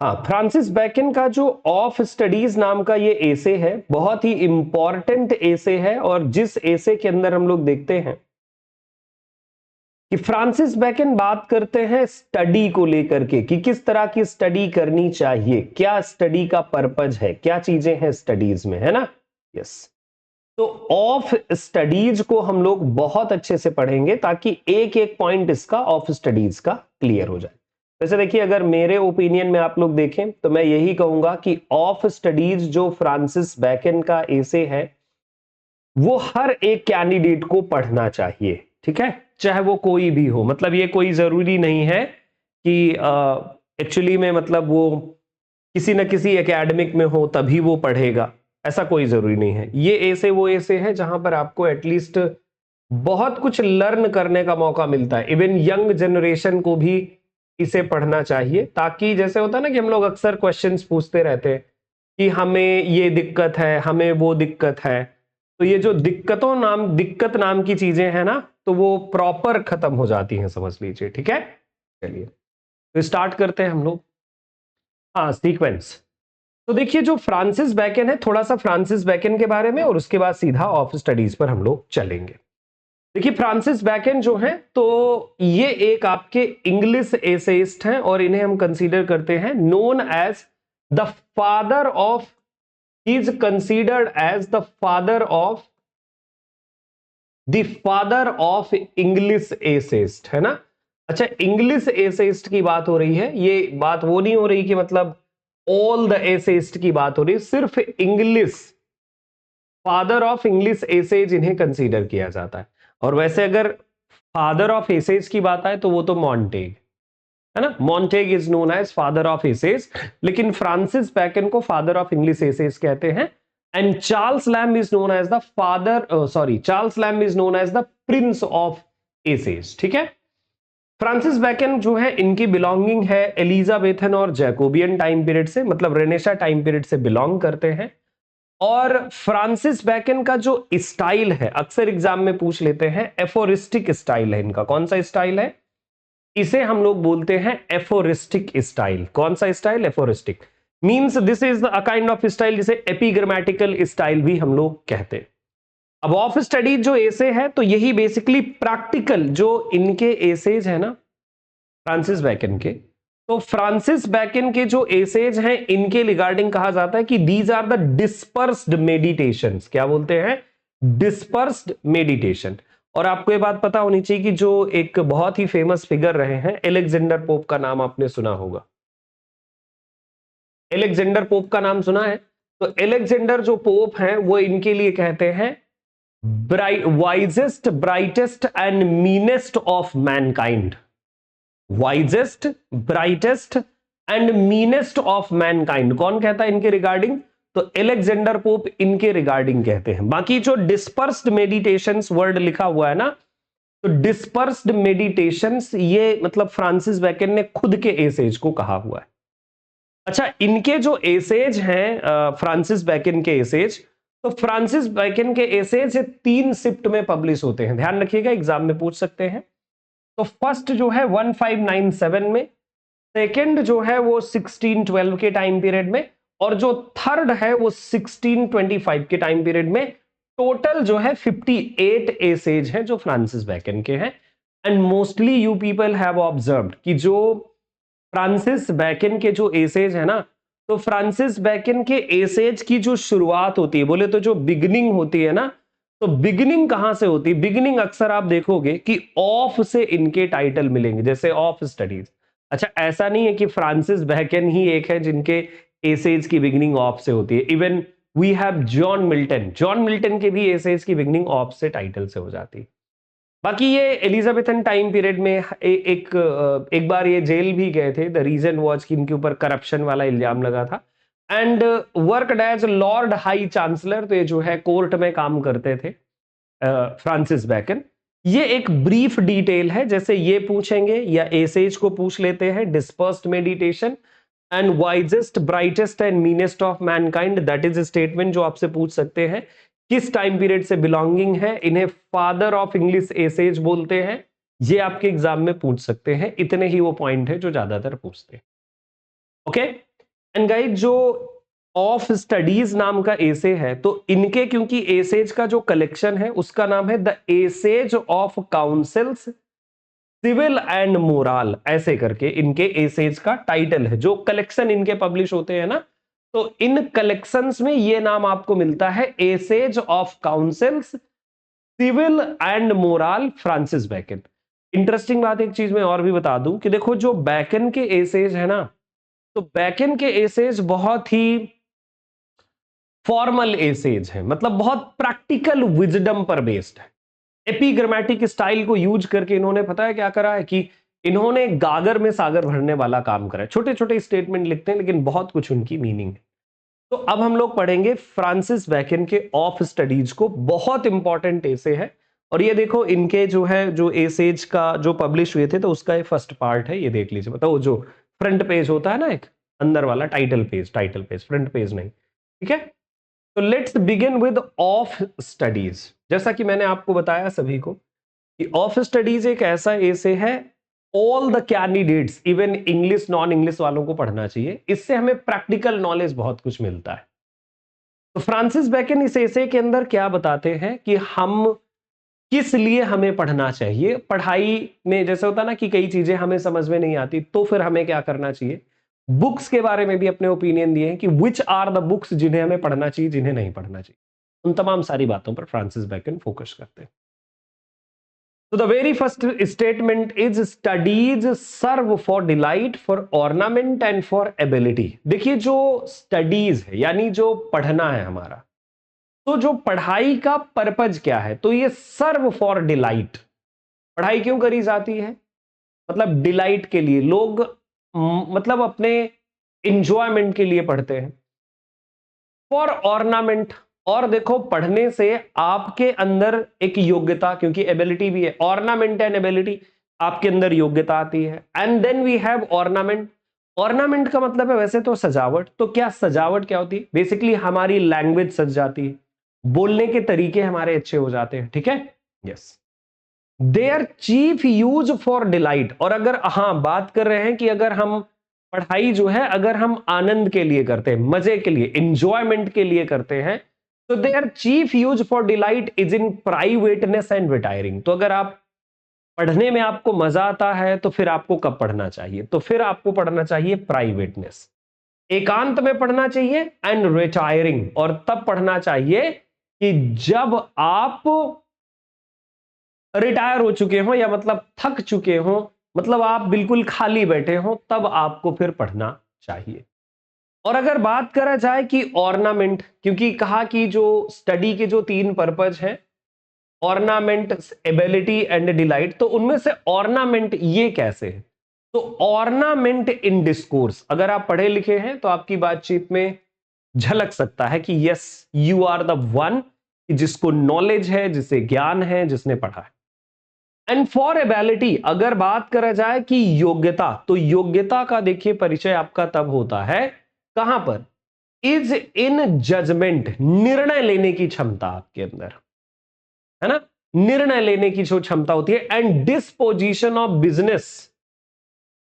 हाँ, Francis bacon का जो ऑफ स्टडीज नाम का ये एसे है, बहुत ही इंपॉर्टेंट एसे है, और जिस एसे के अंदर हम लोग देखते हैं कि फ्रांसिस बैकन बात करते हैं स्टडी को लेकर के कि किस तरह की स्टडी करनी चाहिए, क्या स्टडी का पर्पज है, क्या चीजें हैं स्टडीज में, है ना। यस। तो ऑफ स्टडीज को हम लोग बहुत अच्छे से पढ़ेंगे ताकि एक एक पॉइंट इसका ऑफ स्टडीज का क्लियर हो जाए। वैसे देखिए, अगर मेरे ओपिनियन में आप लोग देखें तो मैं यही कहूंगा कि ऑफ स्टडीज जो फ्रांसिस बैकन का एसे है वो हर एक कैंडिडेट को पढ़ना चाहिए, ठीक है, चाहे वो कोई भी हो। मतलब ये कोई जरूरी नहीं है कि एक्चुअली में मतलब वो किसी न किसी एकेडमिक में हो तभी वो पढ़ेगा, ऐसा कोई जरूरी नहीं है। ये ऐसे वो ऐसे है जहां पर आपको एटलीस्ट बहुत कुछ लर्न करने का मौका मिलता है। इवन यंग जनरेशन को भी इसे पढ़ना चाहिए, ताकि जैसे होता है ना कि हम लोग अक्सर क्वेश्चंस पूछते रहते हैं कि हमें ये दिक्कत है, हमें वो दिक्कत है, तो ये जो दिक्कत नाम की चीजें हैं ना, तो वो प्रॉपर खत्म हो जाती हैं, समझ लीजिए, ठीक है। चलिए तो स्टार्ट करते हैं हम लोग। हाँ, सीक्वेंस। तो देखिए, जो फ्रांसिस बैकन है, थोड़ा सा फ्रांसिस बैकन के बारे में और उसके बाद सीधा ऑफ स्टडीज पर हम लोग चलेंगे। देखिए, फ्रांसिस बैकन जो है तो ये एक आपके इंग्लिश एसेइस्ट हैं, और इन्हें हम कंसीडर करते हैं known as the father of, he is considered as the father of English essayist, है ना। अच्छा, इंग्लिश एसेइस्ट की बात हो रही है, ये बात वो नहीं हो रही कि मतलब ऑल द एसेइस्ट की बात हो रही है, सिर्फ English, father of English essays इन्हें कंसीडर किया जाता है। और वैसे अगर फादर ऑफ एसेज की बात आए तो वो तो मॉन्टेग है ना, Montaigne is known as father of essays, लेकिन फ्रांसिस बैकन को फादर ऑफ इंग्लिश एसेज कहते हैं। And Charles Lamb is known as the Charles Lamb is known as the prince of essays, ठीक है। फ्रांसिस बैकन जो है, इनकी belonging है एलिजाबेथन और जैकोबियन टाइम पीरियड से, मतलब रेनेसा टाइम पीरियड से बिलोंग करते हैं। और फ्रांसिस बैकन का जो स्टाइल है, अक्सर एग्जाम में पूछ लेते हैं, एफोरिस्टिक स्टाइल है इनका। कौन सा स्टाइल है? इसे हम लोग बोलते हैं एफोरिस्टिक स्टाइल। कौन सा style? Aphoristic. Means this is a kind of style जिसे एपिग्रामेटिकल स्टाइल भी हम लोग कहते हैं। अब ऑफ स्टडी जो एसे है तो यही बेसिकली प्रैक्टिकल जो इनके एसेज है ना फ्रांसिस बैकन के, तो फ्रांसिस बैकन के जो एसेज हैं इनके रिगार्डिंग कहा जाता है कि these are the dispersed meditations. क्या बोलते हैं? Dispersed meditation. और आपको ये बात पता होनी चाहिए कि जो एक बहुत ही फेमस फिगर रहे हैं, एलेक्जेंडर पोप का नाम आपने सुना होगा। एलेक्जेंडर पोप का नाम सुना है? तो एलेक्जेंडर जो पोप हैं वो इनके लिए कहते हैं wisest, brightest and meanest of Mankind. Wisest, brightest and meanest of Mankind कौन कहता है इनके रिगार्डिंग? तो एलेक्जेंडर पोप इनके रिगार्डिंग कहते हैं। बाकी जो डिस्पर्स्ड मेडिटेशंस वर्ड लिखा हुआ है ना, तो डिस्पर्स्ड मेडिटेशंस ये मतलब फ्रांसिस बैकन ने खुद के एसेज को कहा हुआ है। अच्छा, इनके जो एसेज हैं फ्रांसिस बैकन के एसेज, तो फ्रांसिस बैकन के एसेज 3 शिफ्ट में पब्लिश होते हैं, ध्यान रखिएगा, एग्जाम में पूछ सकते हैं। तो फर्स्ट जो है 1597 में, सेकंड जो है वो 1612 के टाइम पीरियड में, और जो थर्ड है वो 1625 के टाइम पीरियड में। टोटल जो है 58 एसेज हैं जो फ्रांसिस बैकन के हैं। And mostly you people have observed कि जो फ्रांसिस बैकन के जो एसेज है ना, तो फ्रांसिस बैकन के एसेज की जो शुरुआत होती है, बोले तो जो बिगिनिंग होती है ना, तो बिगिनिंग कहां से होती है? बिगिनिंग अक्सर आप देखोगे कि ऑफ से इनके टाइटल मिलेंगे, जैसे ऑफ स्टडीज। अच्छा, ऐसा नहीं है कि फ्रांसिस बैकन ही एक है जिनके एसेज की बिगिनिंग ऑफ से होती है। Even we have John Milton के भी एसेज की बिगिनिंग ऑफ से, टाइटल से हो जाती है। बाकी ये एलिजाबेथन टाइम पीरियड में एक बार ये जेल भी गए थे। द रीजन वाज कि इनके ऊपर करप्शन वाला इल्जाम लगा था। And worked as Lord High Chancellor, तो ये जो है कोर्ट में काम करते थे फ्रांसिस बैकन। ये एक ब्रीफ डिटेल है, जैसे ये पूछेंगे या एसेज को पूछ लेते हैं, dispersed meditation and wisest, brightest and meanest of Mankind, that is statement जो आपसे पूछ सकते हैं। किस टाइम पीरियड से बिलोंगिंग है, इन्हें फादर ऑफ इंग्लिश एसेज बोलते हैं, ये आपके एग्जाम में पूछ सकते हैं। इतने ही वो पॉइंट है जो ज्यादातर पूछते हैं। ओके, एंड गाइस जो ऑफ स्टडीज नाम का एसे है, तो इनके क्योंकि एसेज का जो कलेक्शन है उसका नाम है the essays of counsels civil and moral, ऐसे करके इनके एसेज का टाइटल है। जो कलेक्शन इनके पब्लिश होते हैं ना, तो इन कलेक्शंस में ये नाम आपको मिलता है essays of counsels civil and moral Francis Bacon. Interesting बात एक चीज मैं और भी बता दूं कि देखो जो बैकन के एसेज है ना, तो बैकन के एसेज बहुत ही फॉर्मल एसेज है, मतलब बहुत प्रैक्टिकल विजडम पर बेस्ड है। एपिग्रामेटिक स्टाइल को यूज करके इन्होंने पता है क्या करा है कि इन्होंने गागर में सागर भरने वाला काम करा है। छोटे छोटे स्टेटमेंट लिखते हैं लेकिन बहुत कुछ उनकी मीनिंग है। तो अब हम लोग पढ़ेंगे फ्रांसिस बैकन के ऑफ स्टडीज को, बहुत इंपॉर्टेंट एसे है। और ये देखो इनके जो है जो एसेज का जो पब्लिश हुए थे, तो उसका ये फर्स्ट पार्ट है, ये देख लीजिए। बताओ जो फ्रंट पेज होता है ना, एक अंदर वाला टाइटल पेज, फ्रंट पेज नहीं, ठीक है। तो let's begin with of studies. जैसा कि मैंने आपको बताया सभी को कि ऑफ स्टडीज एक ऐसा एसे है, all the candidates even English non English वालों को पढ़ना चाहिए। इससे हमें प्रैक्टिकल नॉलेज बहुत कुछ मिलता है। तो फ्रांसिस बैकन इस एसे के अंदर क्या बताते हैं कि हम किस लिए हमें पढ़ना चाहिए। पढ़ाई में जैसे होता ना कि कई चीजें हमें समझ में नहीं आती, तो फिर हमें क्या करना चाहिए। बुक्स के बारे में भी अपने ओपिनियन दिए हैं कि विच आर द बुक्स जिन्हें हमें पढ़ना चाहिए, जिन्हें नहीं पढ़ना चाहिए। उन तमाम सारी बातों पर फ्रांसिस बैकन फोकस करते हैं। So the very first statement is studies serve for delight, for ornament and for ability। देखिए जो स्टडीज है यानी जो पढ़ना है हमारा, तो जो पढ़ाई का पर्पज क्या है, तो ये सर्व फॉर डिलाइट। पढ़ाई क्यों करी जाती है, मतलब डिलाइट के लिए। लोग मतलब अपने इंजॉयमेंट के लिए पढ़ते हैं। फॉर ऑर्नामेंट, और देखो पढ़ने से आपके अंदर एक योग्यता, क्योंकि एबिलिटी भी है, ऑर्नामेंट एंड एबिलिटी, आपके अंदर योग्यता आती है। And then we have ornament. Ornament का मतलब है वैसे तो सजावट। तो क्या सजावट क्या होती है, बेसिकली हमारी लैंग्वेज सज जाती है, बोलने के तरीके हमारे अच्छे हो जाते हैं, ठीक है। Yes, their chief use for delight. और अगर हाँ बात कर रहे हैं कि अगर हम पढ़ाई जो है अगर हम आनंद के लिए करते हैं, मजे के लिए, इंजॉयमेंट के लिए करते हैं, तो their chief use for delight is in privateness and retiring. तो अगर आप पढ़ने में आपको मजा आता है तो फिर आपको कब पढ़ना चाहिए, तो फिर आपको पढ़ना चाहिए प्राइवेटनेस, एकांत में पढ़ना चाहिए, एंड रिटायरिंग, और तब पढ़ना चाहिए कि जब आप रिटायर हो चुके हो या मतलब थक चुके हो, मतलब आप बिल्कुल खाली बैठे हो, तब आपको फिर पढ़ना चाहिए। और अगर बात करा जाए कि ऑर्नामेंट, क्योंकि कहा कि जो स्टडी के जो 3 पर्पज हैं, ऑर्नामेंट, एबिलिटी एंड डिलाइट, तो उनमें से ऑर्नामेंट ये कैसे है। तो ऑर्नामेंट इन डिस्कोर्स, अगर आप पढ़े लिखे हैं तो आपकी बातचीत में झलक सकता है कि yes you are the one, जिसको नॉलेज है, जिसे ज्ञान है, जिसने पढ़ा है। एंड फॉर एबिलिटी, अगर बात करा जाए कि योग्यता, तो योग्यता का देखिए परिचय आपका तब होता है कहां पर, इज इन जजमेंट, निर्णय लेने की क्षमता आपके अंदर है ना, निर्णय लेने की जो क्षमता होती है। एंड डिस्पोजिशन ऑफ बिजनेस,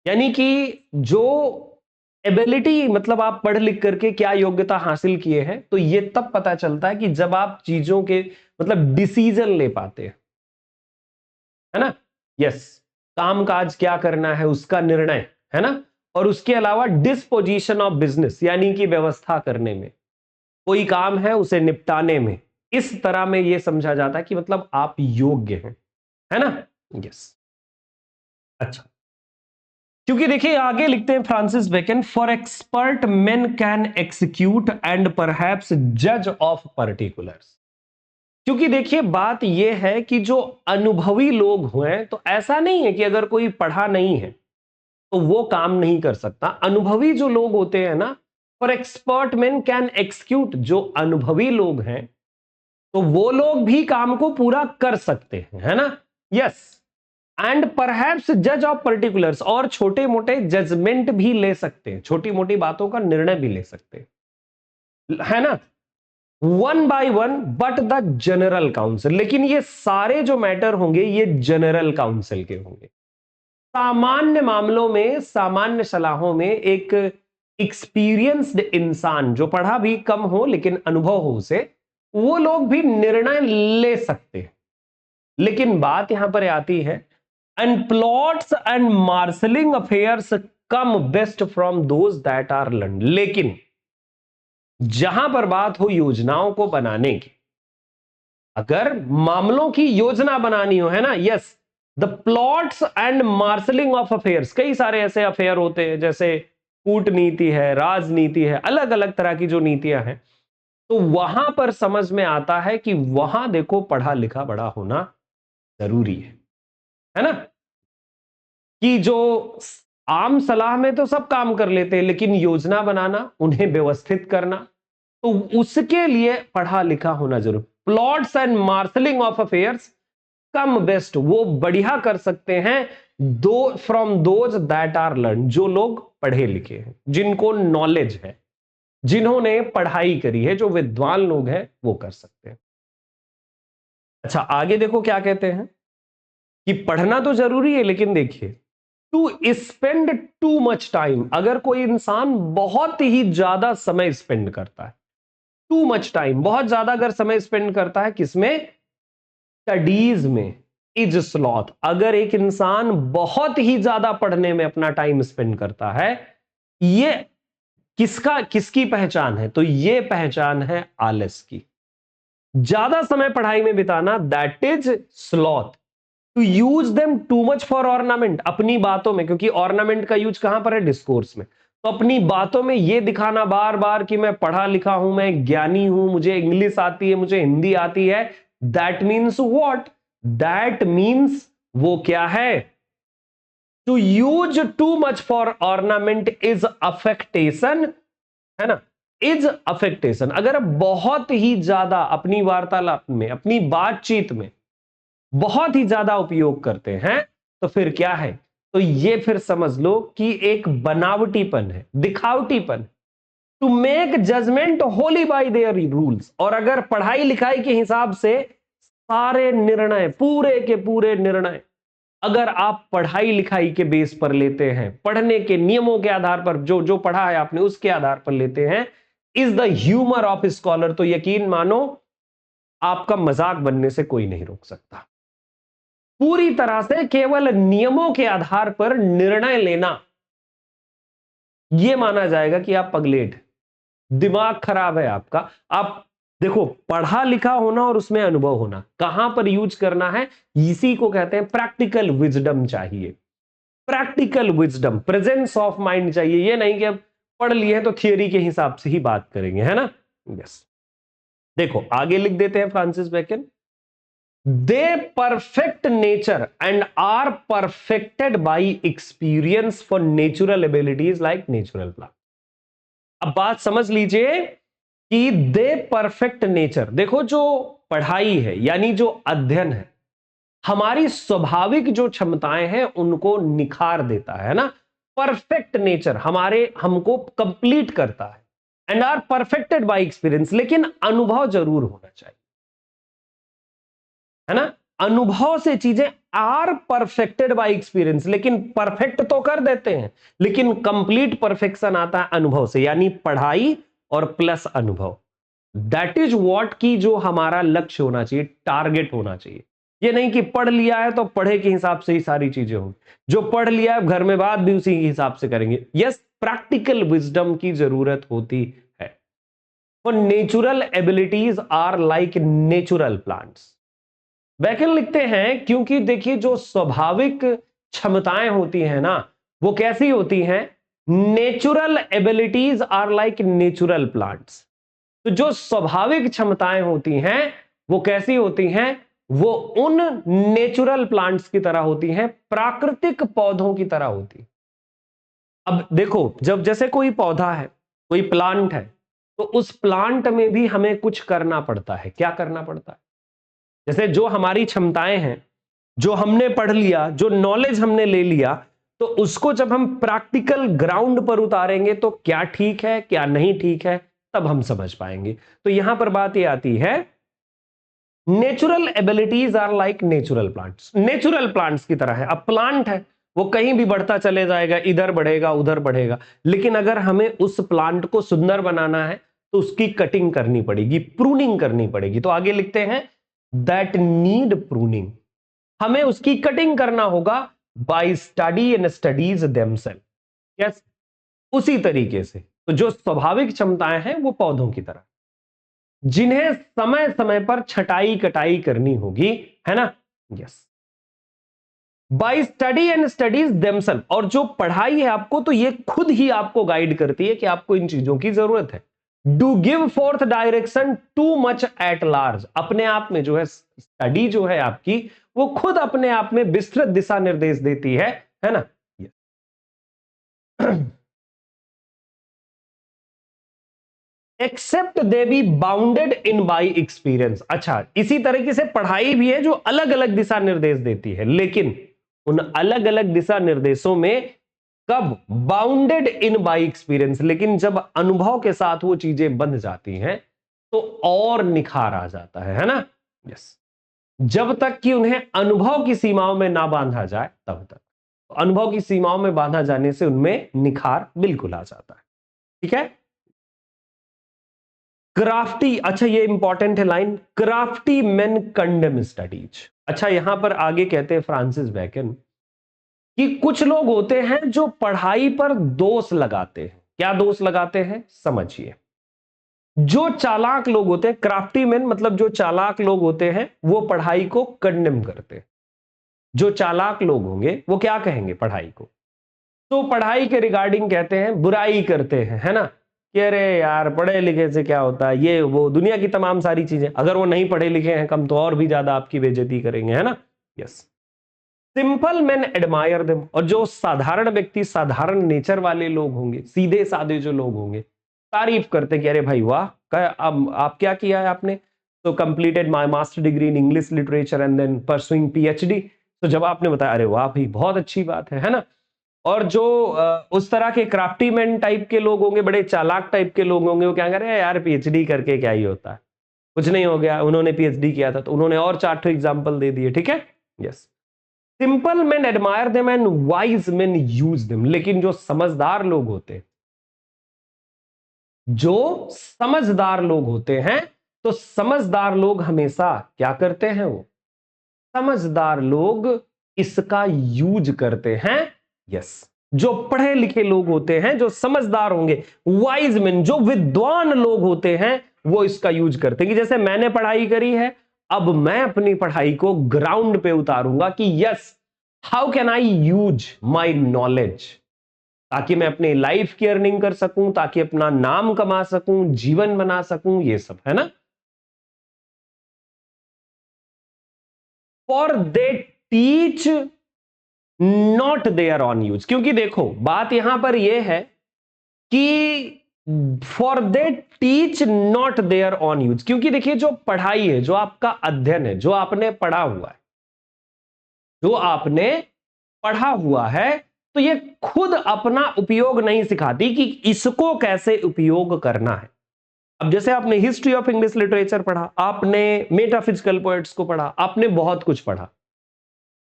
यानी कि जो एबिलिटी, मतलब आप पढ़ लिख करके क्या योग्यता हासिल किए हैं, तो ये तब पता चलता है कि जब आप चीजों के मतलब डिसीजन ले पाते हैं, है ना। यस, काम काज क्या करना है उसका निर्णय, है ना। और उसके अलावा डिस्पोजिशन ऑफ बिजनेस, यानी कि व्यवस्था करने में, कोई काम है उसे निपटाने में, इस तरह में यह समझा जाता है कि मतलब आप योग्य हैं, है ना। यस, अच्छा, क्योंकि देखिए आगे लिखते हैं Francis Bacon, for expert men can execute and perhaps जज ऑफ पर्टिकुलर्स। क्योंकि देखिए बात यह है कि जो अनुभवी लोग हुए, तो ऐसा नहीं है कि अगर कोई पढ़ा नहीं है तो वो काम नहीं कर सकता। अनुभवी जो लोग होते हैं ना, for expert man can execute, जो अनुभवी लोग हैं तो वो लोग भी काम को पूरा कर सकते हैं, है ना। यस, एंड परहैप्स जज ऑफ पर्टिकुलर्स, और छोटे मोटे जजमेंट भी ले सकते हैं, छोटी मोटी बातों का निर्णय भी ले सकते हैं, है ना। One by one but the general council, लेकिन ये सारे जो मैटर होंगे ये जनरल काउंसिल के होंगे। सामान्य मामलों में, सामान्य सलाहों में एक एक्सपीरियंस्ड इंसान, जो पढ़ा भी कम हो लेकिन अनुभव हो उसे, वो लोग भी निर्णय ले सकते हैं। लेकिन बात यहां पर आती है, and plots and marshalling affairs come best from those that are learn. लेकिन जहां पर बात हो योजनाओं को बनाने की, अगर मामलों की योजना बनानी हो, है ना, yes, the plots and marshalling of affairs, कई सारे ऐसे अफेयर होते हैं जैसे कूटनीति है, राजनीति है, अलग अलग तरह की जो नीतियां हैं, तो वहां पर समझ में आता है कि वहां देखो पढ़ा लिखा बड़ा होना जरूरी है ना। कि जो आम सलाह में तो सब काम कर लेते हैं, लेकिन योजना बनाना, उन्हें व्यवस्थित करना, तो उसके लिए पढ़ा लिखा होना जरूर। Plots and marshalling of affairs come best, वो बढ़िया कर सकते हैं दो from those that are learn, जो लोग पढ़े लिखे हैं, जिनको नॉलेज है, जिन्होंने पढ़ाई करी है, जो विद्वान लोग हैं, वो कर सकते हैं। अच्छा, आगे देखो क्या कहते हैं कि पढ़ना तो जरूरी है, लेकिन देखिए, to spend too much time, अगर कोई इंसान बहुत ही ज्यादा समय स्पेंड करता है, टू मच टाइम, बहुत ज्यादा अगर समय स्पेंड करता है, किसमें, स्टडीज में, इज स्लॉथ। अगर एक इंसान बहुत ही ज्यादा पढ़ने में अपना टाइम स्पेंड करता है, ये किसकी पहचान है, तो ये पहचान है आलस की। ज्यादा समय पढ़ाई में बिताना, that is sloth. To use them too much for ornament, अपनी बातों में, क्योंकि ऑर्नामेंट का यूज कहां पर है, डिस्कोर्स में, तो अपनी बातों में यह दिखाना बार बार कि मैं पढ़ा लिखा हूं, मैं ज्ञानी हूं, मुझे इंग्लिश आती है, मुझे हिंदी आती है, that means what, that means वो क्या है, to use too much for ornament is affectation, है ना, इज अफेक्टेशन। अगर बहुत ही ज्यादा अपनी वार्तालाप में, अपनी बातचीत में बहुत ही ज्यादा उपयोग करते हैं, तो फिर क्या है, तो ये फिर समझ लो कि एक बनावटीपन है, दिखावटीपन, to make judgement wholly by their rules. और अगर पढ़ाई लिखाई के हिसाब से सारे निर्णय, पूरे के पूरे निर्णय, अगर आप पढ़ाई लिखाई के बेस पर लेते हैं, पढ़ने के नियमों के आधार पर, जो जो पढ़ा है आपने उसके आधार पर लेते हैं, is the humour of scholar, तो यकीन मानो आपका मजाक बनने से कोई नहीं रोक सकता। पूरी तरह से केवल नियमों के आधार पर निर्णय लेना, यह माना जाएगा कि आप पगलेट, दिमाग खराब है आपका। आप देखो, पढ़ा लिखा होना और उसमें अनुभव होना, कहां पर यूज करना है, इसी को कहते हैं प्रैक्टिकल विजडम चाहिए। Practical wisdom, presence of mind चाहिए। ये नहीं कि अब पढ़ लिए तो थियोरी के हिसाब से ही बात करेंगे, है ना। यस, देखो आगे लिख देते हैं Francis Bacon, they perfect nature and are perfected by experience for natural abilities like natural plant. अब बात समझ लीजिए कि दे परफेक्ट नेचर, देखो जो पढ़ाई है यानी जो अध्ययन है, हमारी स्वाभाविक जो क्षमताएं हैं उनको निखार देता है ना। परफेक्ट नेचर हमको कंप्लीट करता है, and are perfected by experience, लेकिन अनुभव जरूर होना चाहिए, है ना। अनुभव से चीजें आर परफेक्टेड बाय एक्सपीरियंस, लेकिन परफेक्ट तो कर देते हैं, लेकिन कंप्लीट परफेक्शन आता है अनुभव से, यानी पढ़ाई और प्लस अनुभव। दैट इज व्हाट की जो हमारा लक्ष्य होना चाहिए, टारगेट होना चाहिए। ये नहीं कि पढ़ लिया है तो पढ़े के हिसाब से ही सारी चीजें होंगी, जो पढ़ लिया है घर में बात भी उसी के हिसाब से करेंगे। यस, प्रैक्टिकल विजडम की जरूरत होती है। और natural abilities are like natural plants. Bacon लिखते हैं क्योंकि देखिए जो स्वाभाविक क्षमताएं होती हैं ना, वो कैसी होती हैं, natural abilities are like natural plants. तो जो स्वाभाविक क्षमताएं होती हैं वो कैसी होती हैं, वो उन नेचुरल प्लांट्स की तरह होती हैं, प्राकृतिक पौधों की तरह होती। अब देखो, जब जैसे कोई पौधा है, कोई प्लांट है, तो उस प्लांट में भी हमें कुछ करना पड़ता है। क्या करना पड़ता है, जैसे जो हमारी क्षमताएं हैं, जो हमने पढ़ लिया, जो नॉलेज हमने ले लिया, तो उसको जब हम प्रैक्टिकल ग्राउंड पर उतारेंगे तो क्या ठीक है क्या नहीं ठीक है, तब हम समझ पाएंगे। तो यहां पर बात यह आती है, natural abilities are like natural plants, natural plants की तरह है। अब प्लांट है वो कहीं भी बढ़ता चले जाएगा, इधर बढ़ेगा उधर बढ़ेगा। लेकिन अगर हमें उस प्लांट को सुंदर बनाना है तो उसकी कटिंग करनी पड़ेगी, प्रूनिंग करनी पड़ेगी। तो आगे लिखते हैं दैट नीड प्रूनिंग, हमें उसकी कटिंग करना होगा by study and studies themselves. Yes, उसी तरीके से तो जो स्वाभाविक क्षमताएं हैं वो पौधों की तरह, जिन्हें समय समय पर छटाई कटाई करनी होगी, है ना। Yes, by study and studies themselves, और जो पढ़ाई है आपको तो ये खुद ही आपको गाइड करती है कि आपको इन चीजों की जरूरत है। Do give fourth direction too much at large, अपने आप में जो है स्टडी जो है आपकी वो खुद अपने आप में विस्तृत दिशा निर्देश देती है ना। Except they be bounded in by experience. अच्छा, इसी तरीके से पढ़ाई भी है जो अलग अलग दिशा निर्देश देती है, लेकिन उन अलग अलग दिशा निर्देशों में कब बाउंडेड इन बाई एक्सपीरियंस, लेकिन जब अनुभव के साथ वो चीजें बंध जाती हैं तो और निखार आ जाता है ना। यस, जब तक कि उन्हें अनुभव की सीमाओं में ना बांधा जाए तब तक, तो अनुभव की सीमाओं में बांधा जाने से उनमें निखार बिल्कुल आ जाता है। ठीक है, क्राफ्टी, अच्छा ये इंपॉर्टेंट है line, crafty main condemn studies. अच्छा, यहां पर आगे कहते हैं फ्रांसिस बेकन कि कुछ लोग होते हैं जो पढ़ाई पर दोष लगाते हैं। क्या दोष लगाते हैं समझिए। जो चालाक लोग होते हैं, क्राफ्टी मैन मतलब जो चालाक लोग होते हैं वो पढ़ाई को कंडेम करते हैं। जो चालाक लोग होंगे वो क्या कहेंगे पढ़ाई को, तो पढ़ाई के रिगार्डिंग कहते हैं बुराई करते हैं, है ना, कि अरे यार पढ़े लिखे से क्या होता है, ये वो दुनिया की तमाम सारी चीजें। अगर वो नहीं पढ़े लिखे हैं कम तो और भी ज्यादा आपकी बेइज्जती करेंगे, है ना। Yes, simple man admire them, और जो साधारण व्यक्ति, साधारण नेचर वाले लोग होंगे, सीधे साधे जो लोग होंगे, तारीफ करते कि अरे भाई वाह, आप क्या किया है आपने, तो completed my master degree in English literature and then pursuing PhD. तो जब आपने बताया अरे वाह भाई बहुत अच्छी बात है ना। और जो उस तरह के क्राफ्टी मैन टाइप के लोग होंगे, बड़े चालाक टाइप के लोग होंगे, वो क्या करें यार पीएचडी करके क्या ही होता है, कुछ नहीं हो गया, उन्होंने पीएचडी किया था, तो उन्होंने और 4 एग्जाम्पल दे दिए। ठीक है, yes, simple man admire them and wise man use them, लेकिन जो समझदार लोग होते हैं, जो समझदार लोग होते हैं, तो समझदार लोग हमेशा क्या करते हैं, वो समझदार लोग इसका यूज करते हैं। यस, जो पढ़े लिखे लोग होते हैं, जो समझदार होंगे, वाइज मैन जो विद्वान लोग होते हैं, वो इसका यूज करते हैं कि जैसे मैंने पढ़ाई करी है, अब मैं अपनी पढ़ाई को ग्राउंड पे उतारूंगा कि yes how can I use my knowledge, ताकि मैं अपनी लाइफ की अर्निंग कर सकूं, ताकि अपना नाम कमा सकूं, जीवन बना सकूं, ये सब, है ना। For they teach not their own use, क्योंकि देखो बात यहां पर यह है कि for they teach not their own use, क्योंकि देखिए जो पढ़ाई है, जो आपका अध्ययन है, जो आपने पढ़ा हुआ है, जो आपने पढ़ा हुआ है, तो ये खुद अपना उपयोग नहीं सिखाती कि इसको कैसे उपयोग करना है। अब जैसे आपने हिस्ट्री ऑफ इंग्लिश लिटरेचर पढ़ा, आपने मेटाफिजिकल पोएट्स को पढ़ा, आपने बहुत कुछ पढ़ा,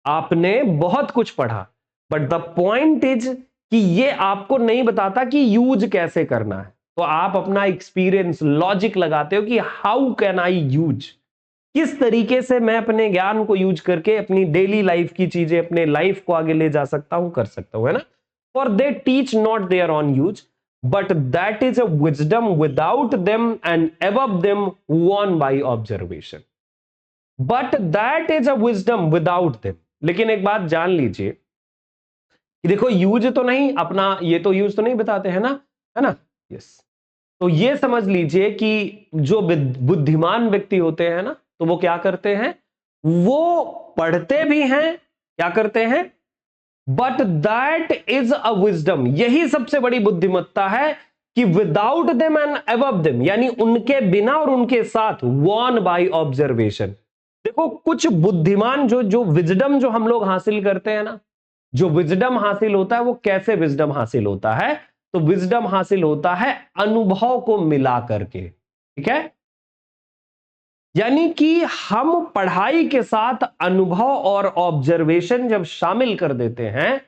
आपने बहुत कुछ पढ़ा, बट द पॉइंट इज कि ये आपको नहीं बताता कि यूज कैसे करना है। तो आप अपना एक्सपीरियंस, लॉजिक लगाते हो कि हाउ कैन आई यूज, किस तरीके से मैं अपने ज्ञान को यूज करके अपनी डेली लाइफ की चीजें, अपने लाइफ को आगे ले जा सकता हूं, कर सकता हूं, है ना। For they teach not their own use but that is a wisdom without them and above them won by observation, but that is a wisdom without them. लेकिन एक बात जान लीजिए कि देखो यूज तो नहीं अपना, ये तो यूज तो नहीं बताते हैं ना, है ना। यस, तो ये समझ लीजिए कि जो बुद्धिमान व्यक्ति होते हैं ना, तो वो क्या करते हैं, वो पढ़ते भी हैं, क्या करते हैं, but that is a wisdom, यही सबसे बड़ी बुद्धिमत्ता है कि without them and above them, यानी उनके बिना और उनके साथ, वॉन बाय ऑब्जर्वेशन। देखो कुछ बुद्धिमान जो विजडम जो हम लोग हासिल करते हैं ना, जो विजडम हासिल होता है वो कैसे विजडम हासिल होता है, तो विजडम हासिल होता है अनुभव को मिला करके। ठीक है, यानी कि हम पढ़ाई के साथ अनुभव और ऑब्जर्वेशन जब शामिल कर देते हैं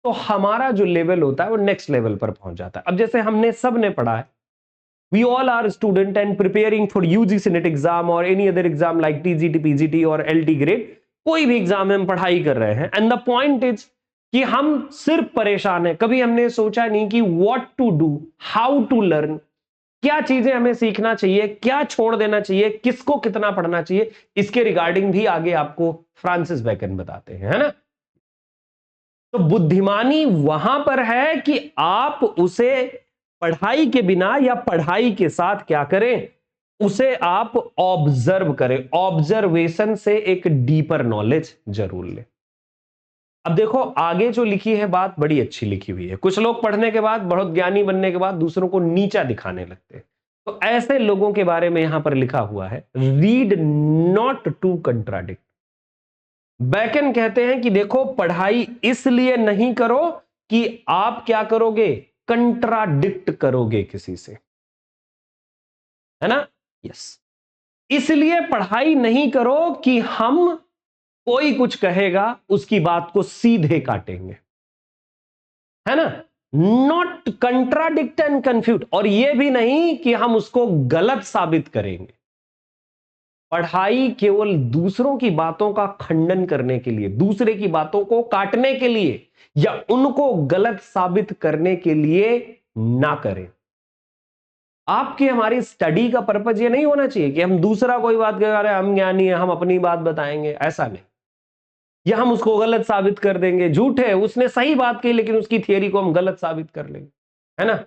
तो हमारा जो लेवल होता है वो नेक्स्ट लेवल पर पहुंच जाता है। अब जैसे हमने सब ने पढ़ा है, we all are student and preparing for UGC NET exam और any other exam like TGT, PGT और एलटी ग्रेड, कोई भी एग्जाम में हम पढ़ाई कर रहे हैं। एंड द पॉइंट इज कि हम सिर्फ परेशान हैं, कभी हमने सोचा नहीं कि what to do, how to learn, क्या चीजें हमें सीखना चाहिए, क्या छोड़ देना चाहिए, किसको कितना पढ़ना चाहिए, इसके रिगार्डिंग भी आगे आपको फ्रांसिस बेकन बताते हैं, है ना। तो बुद्धिमानी वहां पर है कि आप उसे पढ़ाई के बिना या पढ़ाई के साथ क्या करें, उसे आप ऑब्जर्व करें, ऑब्जर्वेशन से एक डीपर नॉलेज जरूर लें। अब देखो आगे जो लिखी है बात बड़ी अच्छी लिखी हुई है। कुछ लोग पढ़ने के बाद, बहुत ज्ञानी बनने के बाद दूसरों को नीचा दिखाने लगते हैं। तो ऐसे लोगों के बारे में यहां पर लिखा हुआ है, read not to contradict. Bacon कहते हैं कि देखो पढ़ाई इसलिए नहीं करो कि आप क्या करोगे, कंट्राडिक्ट करोगे किसी से, है ना। यस, इसलिए पढ़ाई नहीं करो कि हम कोई कुछ कहेगा उसकी बात को सीधे काटेंगे, है ना। नॉट कंट्राडिक्ट एंड कंफ्यूज, और यह भी नहीं कि हम उसको गलत साबित करेंगे। पढ़ाई केवल दूसरों की बातों का खंडन करने के लिए, दूसरे की बातों को काटने के लिए या उनको गलत साबित करने के लिए ना करें। आपकी हमारी स्टडी का पर्पज ये नहीं होना चाहिए कि हम दूसरा कोई बात कह रहे हैं, हम ज्ञानी है, हम अपनी बात बताएंगे, ऐसा नहीं। या हम उसको गलत साबित कर देंगे, झूठ है, उसने सही बात कही लेकिन उसकी थियरी को हम गलत साबित कर लेंगे, है ना।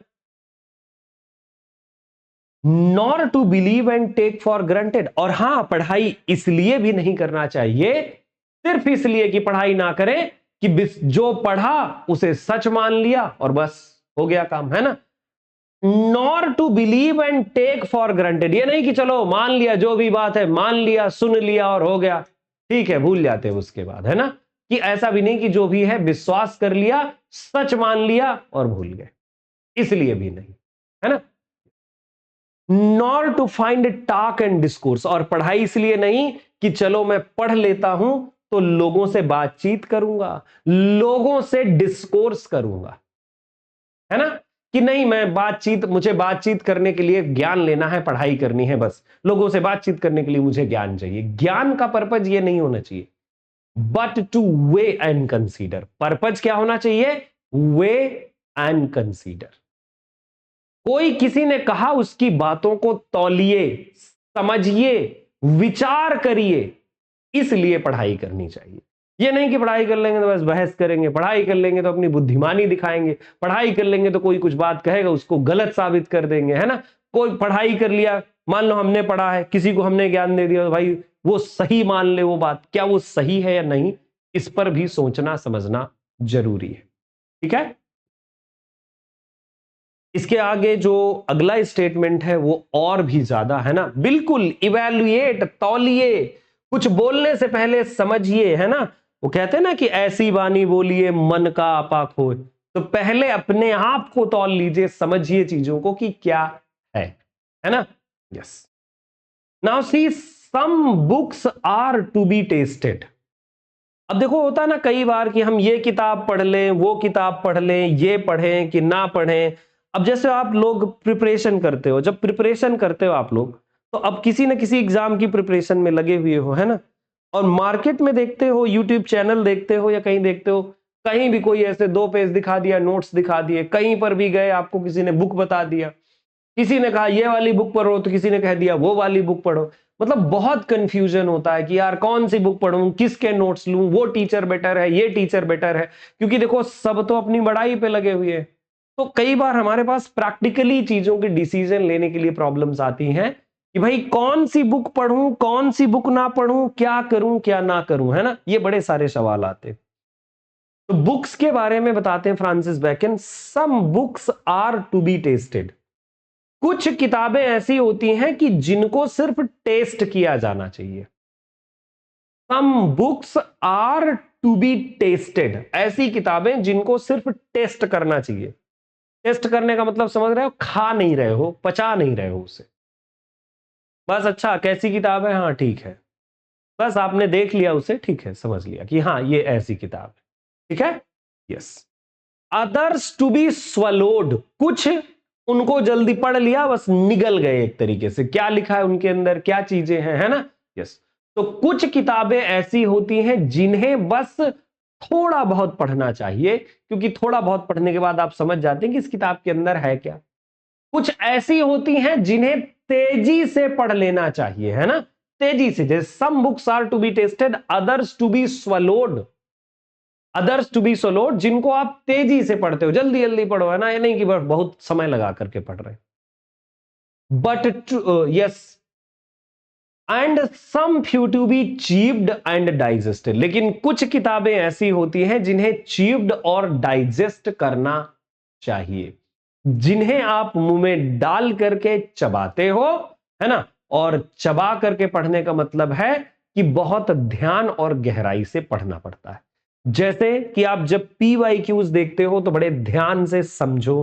Nor to believe and take for granted, और हां पढ़ाई इसलिए भी नहीं करना चाहिए, सिर्फ इसलिए कि पढ़ाई ना करें कि जो पढ़ा उसे सच मान लिया और बस हो गया काम, है ना। Nor to believe and take for granted, ये नहीं कि चलो मान लिया, जो भी बात है मान लिया, सुन लिया और हो गया, ठीक है, भूल जाते हैं उसके बाद, है ना। कि ऐसा भी नहीं कि जो भी है विश्वास कर लिया, सच मान लिया और भूल गए, इसलिए भी नहीं, है ना। Nor to find talk and discourse, और पढ़ाई इसलिए नहीं कि चलो मैं पढ़ लेता हूं तो लोगों से बातचीत करूंगा, लोगों से डिस्कोर्स करूंगा, है ना। कि नहीं मैं मुझे बातचीत करने के लिए ज्ञान लेना है, पढ़ाई करनी है, बस लोगों से बातचीत करने के लिए मुझे ज्ञान चाहिए। ज्ञान का पर्पज ये नहीं होना चाहिए, but two way and consider. Purpose क्या होना चाहिए, वे एंड कंसीडर। कोई किसी ने कहा उसकी बातों को तौलिए, समझिए, विचार करिए, इसलिए पढ़ाई करनी चाहिए। ये नहीं कि पढ़ाई कर लेंगे तो बस बहस करेंगे, पढ़ाई कर लेंगे तो अपनी बुद्धिमानी दिखाएंगे, पढ़ाई कर लेंगे तो कोई कुछ बात कहेगा उसको गलत साबित कर देंगे, है ना। कोई पढ़ाई कर लिया, मान लो हमने पढ़ा है, किसी को हमने ज्ञान दे दिया, तो भाई वो सही मान ले वो बात, क्या वो सही है या नहीं, इस पर भी सोचना समझना जरूरी है, ठीक है। इसके आगे जो अगला स्टेटमेंट है वो और भी ज्यादा, है ना। बिल्कुल इवैल्यूएट, तौलिए, कुछ बोलने से पहले समझिए, है ना। वो कहते हैं ना कि ऐसी वाणी बोलिए मन का आपा खोए, तो पहले अपने आप को तौल लीजिए, समझिए चीजों को कि क्या है ना। Yes, now see some books are to be tasted. अब देखो होता है ना कई बार कि हम ये किताब पढ़ लें, वो किताब पढ़ लें, ये पढ़ें कि ना पढ़ें। अब जैसे आप लोग प्रिपरेशन करते हो, जब प्रिपरेशन करते हो आप लोग, तो अब किसी न किसी एग्जाम की प्रिपरेशन में लगे हुए हो, है ना। और मार्केट में देखते हो, यूट्यूब चैनल देखते हो या कहीं देखते हो, कहीं भी कोई ऐसे 2 पेज दिखा दिया, नोट्स दिखा दिए, कहीं पर भी गए आपको किसी ने बुक बता दिया, किसी ने कहा ये वाली बुक पढ़ो तो किसी ने कह दिया वो वाली बुक पढ़ो। मतलब बहुत कंफ्यूजन होता है कि यार कौन सी बुक पढ़ूं, किसके नोट्स लूं, वो टीचर बेटर है, ये टीचर बेटर है, क्योंकि देखो सब तो अपनी बड़ाई पे लगे हुए हैं। तो कई बार हमारे पास प्रैक्टिकली चीजों के डिसीजन लेने के लिए प्रॉब्लम्स आती हैं कि भाई कौन सी बुक पढ़ूं, कौन सी बुक ना पढ़ूं, क्या करूं क्या ना करूं, है ना। ये बड़े सारे सवाल आते हैं। तो बुक्स के बारे में बताते हैं Francis Bacon, some books are to be tasted. कुछ किताबें ऐसी होती हैं कि जिनको सिर्फ टेस्ट किया जाना चाहिए। Some books are to be tasted, ऐसी किताबें जिनको सिर्फ टेस्ट करना चाहिए। टेस्ट करने का मतलब समझ रहे हो, खा नहीं रहे हो, पचा नहीं रहे हो उसे, बस अच्छा कैसी किताब है, हाँ ठीक है, बस आपने देख लिया उसे, ठीक है, समझ लिया कि हाँ ये ऐसी किताब है, ठीक है। यस, अदर्स टू बी स्वलोड, कुछ उनको जल्दी पढ़ लिया बस निगल गए एक तरीके से, क्या लिखा है उनके अंदर, क्या चीजें हैं, है ना। यस, तो कुछ किताबें ऐसी होती हैं जिन्हें बस थोड़ा बहुत पढ़ना चाहिए, क्योंकि थोड़ा बहुत पढ़ने के बाद आप समझ जाते हैं कि इस किताब के अंदर है क्या। कुछ ऐसी होती हैं जिन्हें तेजी से पढ़ लेना चाहिए, है ना, तेजी से, जैसे some books are to be tasted, others to be swallowed, others to be swallowed, जिनको आप तेजी से पढ़ते हो, जल्दी जल्दी पढ़ो, है ना, ये नहीं कि बहुत समय लगा करके पढ़ रहे। But yes, and some few to be chewed and digested, लेकिन कुछ किताबें ऐसी होती हैं जिन्हें चीव्ड और डाइजेस्ट करना चाहिए, जिन्हें आप मुंह में डाल करके चबाते हो, है ना, और चबा करके पढ़ने का मतलब है कि बहुत ध्यान और गहराई से पढ़ना पड़ता है। जैसे कि आप जब PYQs देखते हो तो बड़े ध्यान से समझो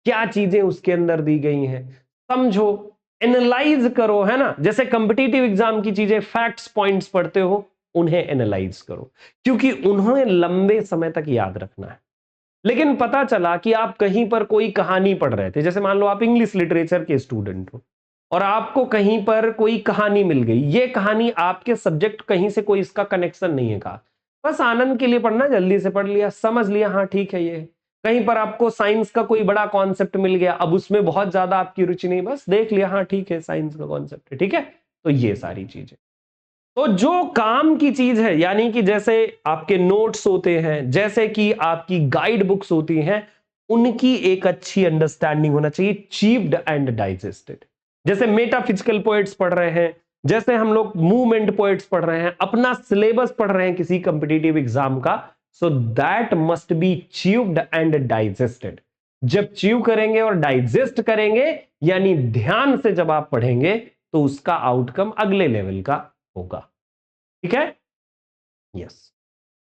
क्या चीजें उसके अंदर दी गई हैं, समझो, एनालाइज करो, है ना, जैसे कॉम्पिटिटिव एग्जाम की चीजें, फैक्ट्स पॉइंट्स पढ़ते हो, उन्हें एनालाइज करो, क्योंकि उन्हें लंबे समय तक याद रखना है। लेकिन पता चला कि आप कहीं पर कोई कहानी पढ़ रहे थे, जैसे मान लो आप इंग्लिश लिटरेचर के स्टूडेंट हो और आपको कहीं पर कोई कहानी मिल गई, ये कहानी आपके सब्जेक्ट कहीं से कोई इसका कनेक्शन नहीं है, कहा बस आनंद के लिए पढ़ना, जल्दी से पढ़ लिया, समझ लिया, हाँ ठीक है ये। कहीं पर आपको साइंस का कोई बड़ा कॉन्सेप्ट मिल गया, अब उसमें बहुत ज्यादा आपकी रुचि नहीं, बस देख लिया, हाँ ठीक है साइंस का कॉन्सेप्ट है, ठीक है। तो ये सारी चीजें, तो जो काम की चीज है, यानी कि जैसे आपके नोट्स होते हैं, जैसे कि आपकी गाइड बुक्स होती हैं, उनकी एक अच्छी अंडरस्टैंडिंग होना चाहिए, चीव्ड एंड डाइजेस्टेड। जैसे मेटाफिजिकल पोएट्स पढ़ रहे हैं, जैसे हम लोग मूवमेंट पोएट्स पढ़ रहे हैं, अपना सिलेबस पढ़ रहे हैं किसी कंपिटिटिव एग्जाम का, so that must be chewed and digested. जब चीव करेंगे और डाइजेस्ट करेंगे, यानी ध्यान से जब आप पढ़ेंगे, तो उसका आउटकम अगले लेवल का होगा, ठीक है। यस,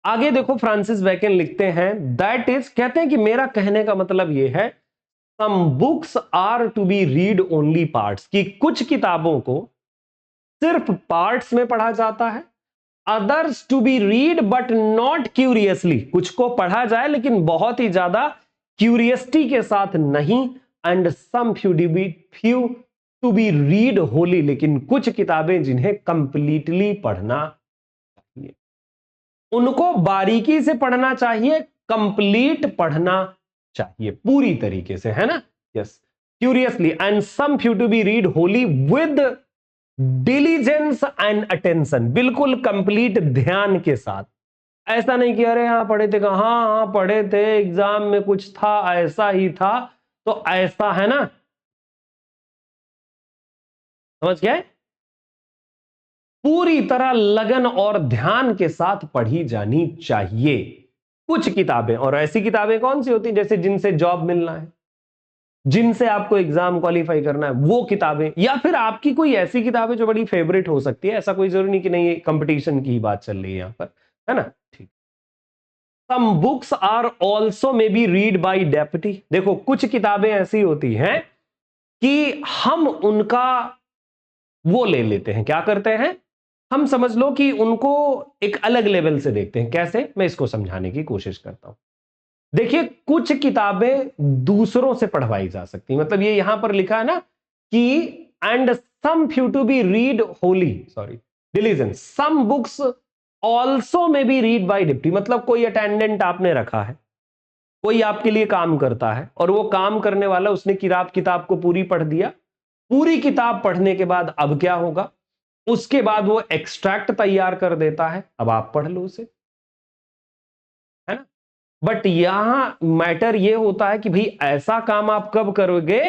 आगे देखो, फ्रांसिस बेकन लिखते हैं, दैट इज, कहते हैं कि मेरा कहने का मतलब यह है, some books are to be read only parts, कि कुछ किताबों को सिर्फ पार्ट्स में पढ़ा जाता है, others to be read but not curiously, कुछ को पढ़ा जाए लेकिन बहुत ही ज्यादा क्यूरियसिटी के साथ नहीं, and some few to be read wholly, लेकिन कुछ किताबें जिन्हें कंप्लीटली पढ़ना चाहिए, उनको बारीकी से पढ़ना चाहिए, कंप्लीट पढ़ना चाहिए पूरी तरीके से, है ना। Yes, curiously, and some few to be read wholly with diligence and attention, बिल्कुल कंप्लीट ध्यान के साथ, ऐसा नहीं कि अरे हाँ पढ़े थे, हाँ हाँ पढ़े थे, एग्जाम में कुछ था, ऐसा ही था, तो ऐसा, है ना, समझ गए, पूरी तरह लगन और ध्यान के साथ पढ़ी जानी चाहिए कुछ किताबें। और ऐसी किताबें कौन सी होती हैं, जैसे जिनसे जॉब मिलना है, जिनसे आपको एग्जाम क्वालिफाई करना है, वो किताबें, या फिर आपकी कोई ऐसी किताबें जो बड़ी फेवरेट हो सकती है, ऐसा कोई जरूरी नहीं कि नहीं कंपटीशन की ही बात चल रही है यहां पर, है ना, ठीक। Some books are also may be read by deputy, देखो कुछ किताबें ऐसी होती हैं कि हम उनका वो ले लेते हैं, क्या करते हैं, हम समझ लो कि उनको एक अलग लेवल से देखते हैं, कैसे, मैं इसको समझाने की कोशिश करता हूं। देखिए, कुछ किताबें दूसरों से पढ़वाई जा सकती, मतलब ये यहां पर लिखा है ना कि and some few to be read wholly, sorry, diligence, some books also may be read by deputy, मतलब कोई अटेंडेंट आपने रखा है, कोई आपके लिए काम करता है, और वो काम करने वाला, उसने किताब को पूरी पढ़ दिया, पूरी किताब पढ़ने के बाद अब क्या होगा, उसके बाद वो एक्सट्रैक्ट तैयार कर देता है, अब आप पढ़ लो उसे, है ना। बट यहां मैटर ये होता है कि भाई ऐसा काम आप कब करोगे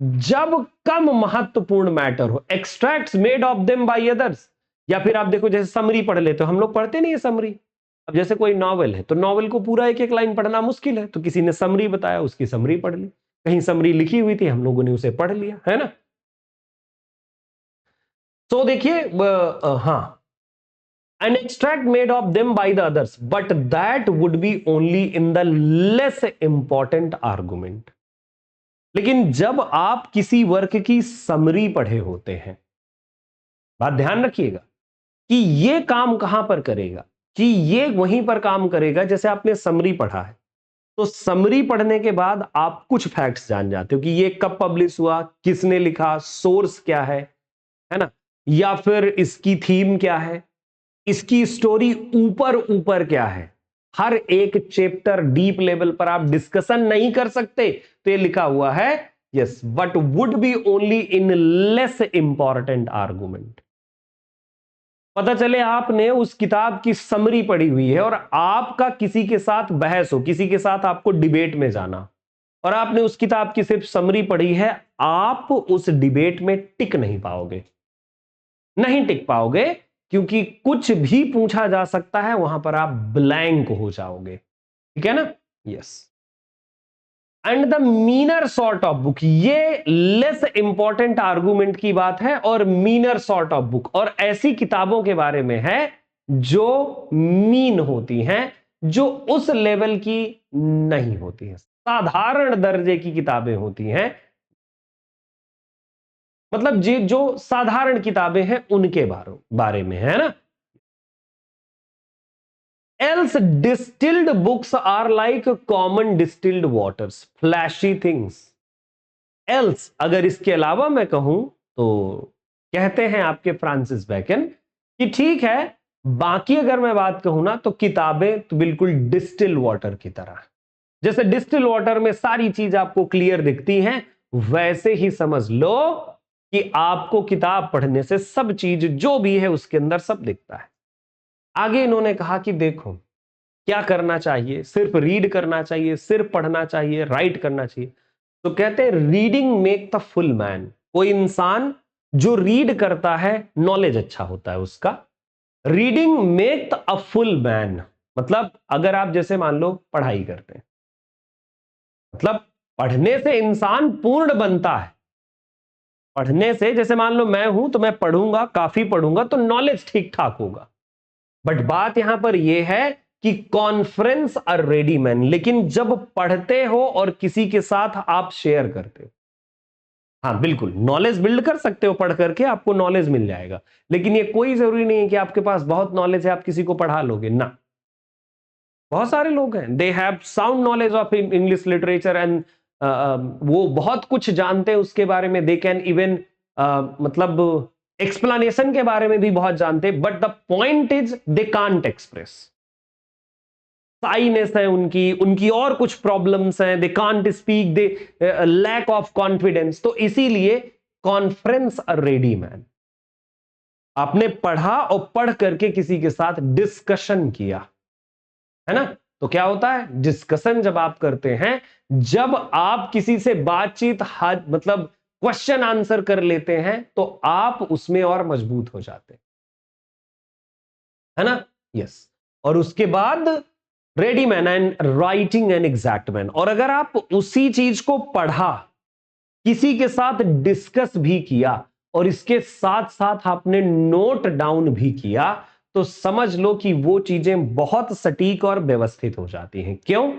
जब कम महत्वपूर्ण मैटर हो, extracts made of them by others, या फिर आप देखो जैसे समरी पढ़ लेते हो, हम लोग पढ़ते नहीं है समरी, अब जैसे कोई नॉवेल है तो नॉवेल को पूरा एक एक लाइन पढ़ना मुश्किल है, तो किसी ने समरी बताया, उसकी समरी पढ़ ली, कहीं समरी लिखी हुई थी, हम लोगों ने उसे पढ़ लिया, है ना। तो देखिए, हाँ, an extract made of them by the others, but that would be only in the less important argument, लेकिन जब आप किसी वर्क की समरी पढ़े होते हैं, बात ध्यान रखिएगा कि ये काम कहां पर करेगा, कि ये वहीं पर काम करेगा, जैसे आपने समरी पढ़ा है, तो समरी पढ़ने के बाद आप कुछ फैक्ट्स जान जाते हो कि ये कब पब्लिश हुआ, किसने लिखा, सोर्स क्या है ना, या फिर इसकी थीम क्या है, इसकी स्टोरी ऊपर ऊपर क्या है। हर एक चैप्टर डीप लेवल पर आप डिस्कशन नहीं कर सकते, तो ये लिखा हुआ है, yes, but would be only in less important argument. पता चले आपने उस किताब की समरी पढ़ी हुई है और आपका किसी के साथ बहस हो, किसी के साथ आपको डिबेट में जाना, और आपने उस किताब की सिर्फ समरी पढ़ी है, आप उस डिबेट में टिक नहीं पाओगे, नहीं टिक पाओगे, क्योंकि कुछ भी पूछा जा सकता है, वहां पर आप ब्लैंक हो जाओगे। ठीक है ना? Yes. And the meaner sort of book, ये लेस इंपॉर्टेंट आर्गुमेंट की बात है, और मीनर सॉर्ट ऑफ बुक, और ऐसी किताबों के बारे में है जो मीन होती हैं, जो उस लेवल की नहीं होती हैं, साधारण दर्जे की किताबें होती हैं, मतलब जो साधारण किताबें हैं उनके बारे में है ना। Else distilled books are like common distilled waters, flashy things. Else, अगर इसके अलावा मैं कहूं तो कहते हैं आपके फ्रांसिस बैकन कि ठीक है, बाकी अगर मैं बात कहूं ना, तो किताबें तो बिल्कुल डिस्टिल वाटर की तरह, जैसे डिस्टिल वाटर में सारी चीज आपको क्लियर दिखती हैं, वैसे ही समझ लो कि आपको किताब पढ़ने से सब चीज जो भी है उसके अंदर सब दिखता है। आगे इन्होंने कहा कि देखो क्या करना चाहिए, सिर्फ रीड करना चाहिए, सिर्फ पढ़ना चाहिए, राइट करना चाहिए। तो कहते हैं reading make the full man. कोई इंसान जो रीड करता है, नॉलेज अच्छा होता है उसका। Reading make the a full man, मतलब अगर आप जैसे मान लो पढ़ाई करते हैं, मतलब पढ़ने से इंसान पूर्ण बनता है। पढ़ने से, जैसे मान लो मैं हूं तो मैं पढ़ूंगा, काफी पढ़ूंगा तो नॉलेज ठीक ठाक होगा। बट बात यहां पर यह है कि कॉन्फ्रेंस आर रेडी मैन, लेकिन जब पढ़ते हो और किसी के साथ आप शेयर करते हो, हाँ बिल्कुल नॉलेज बिल्ड कर सकते हो, पढ़ करके आपको नॉलेज मिल जाएगा, लेकिन ये कोई जरूरी नहीं है कि आपके पास बहुत नॉलेज है आप किसी को पढ़ा लोगे ना। बहुत सारे लोग हैं, they have sound knowledge of English literature and वो बहुत कुछ जानते हैं उसके बारे में, दे कैन इवन मतलब एक्सप्लेनेशन के बारे में भी बहुत जानते हैं, but the point is they can't express. Shyness है उनकी, उनकी और कुछ प्रॉब्लम्स हैं, they can't speak, they lack of confidence. तो इसीलिए कॉन्फ्रेंस अ रेडी मैन, आपने पढ़ा और पढ़ करके किसी के साथ डिस्कशन किया, है ना। तो क्या होता है, डिस्कशन जब आप करते हैं, जब आप किसी से बातचीत मतलब क्वेश्चन आंसर कर लेते हैं, तो आप उसमें और मजबूत हो जाते हैं, है ना। यस। और उसके बाद ready man and writing an exact man, और अगर आप उसी चीज को पढ़ा, किसी के साथ डिस्कस भी किया, और इसके साथ साथ आपने नोट डाउन भी किया, तो समझ लो कि वो चीजें बहुत सटीक और व्यवस्थित हो जाती हैं। क्यों?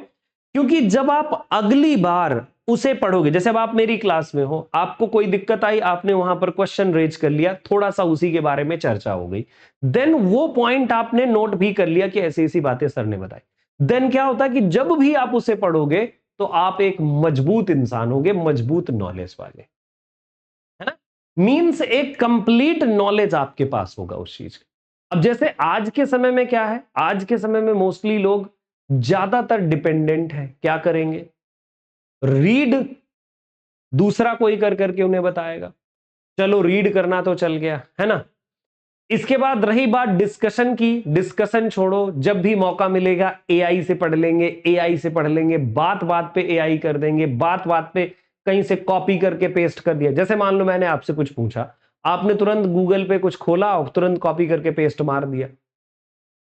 क्योंकि जब आप अगली बार उसे पढ़ोगे, जैसे अब आप मेरी क्लास में हो, आपको कोई दिक्कत आई, आपने वहां पर क्वेश्चन रेज कर लिया, थोड़ा सा उसी के बारे में चर्चा हो गई, देन वो पॉइंट आपने नोट भी कर लिया कि ऐसी ऐसी बातें सर ने बताई, देन क्या होता है कि जब भी आप उसे पढ़ोगे तो आप एक मजबूत इंसान होगे, मजबूत नॉलेज वाले, है ना। मींस एक कंप्लीट नॉलेज आपके पास होगा उस चीज का। अब जैसे आज के समय में क्या है, आज के समय में मोस्टली लोग ज्यादातर डिपेंडेंट है, क्या करेंगे, रीड दूसरा कोई कर करके उन्हें बताएगा, चलो रीड करना तो चल गया, है ना। इसके बाद रही बात डिस्कशन की, डिस्कशन छोड़ो, जब भी मौका मिलेगा एआई से पढ़ लेंगे, एआई से पढ़ लेंगे, बात बात पे एआई कर देंगे, बात बात पे कहीं से कॉपी करके पेस्ट कर दिया। जैसे मान लो मैंने आपसे कुछ पूछा, आपने तुरंत गूगल पे कुछ खोला और तुरंत कॉपी करके पेस्ट मार दिया।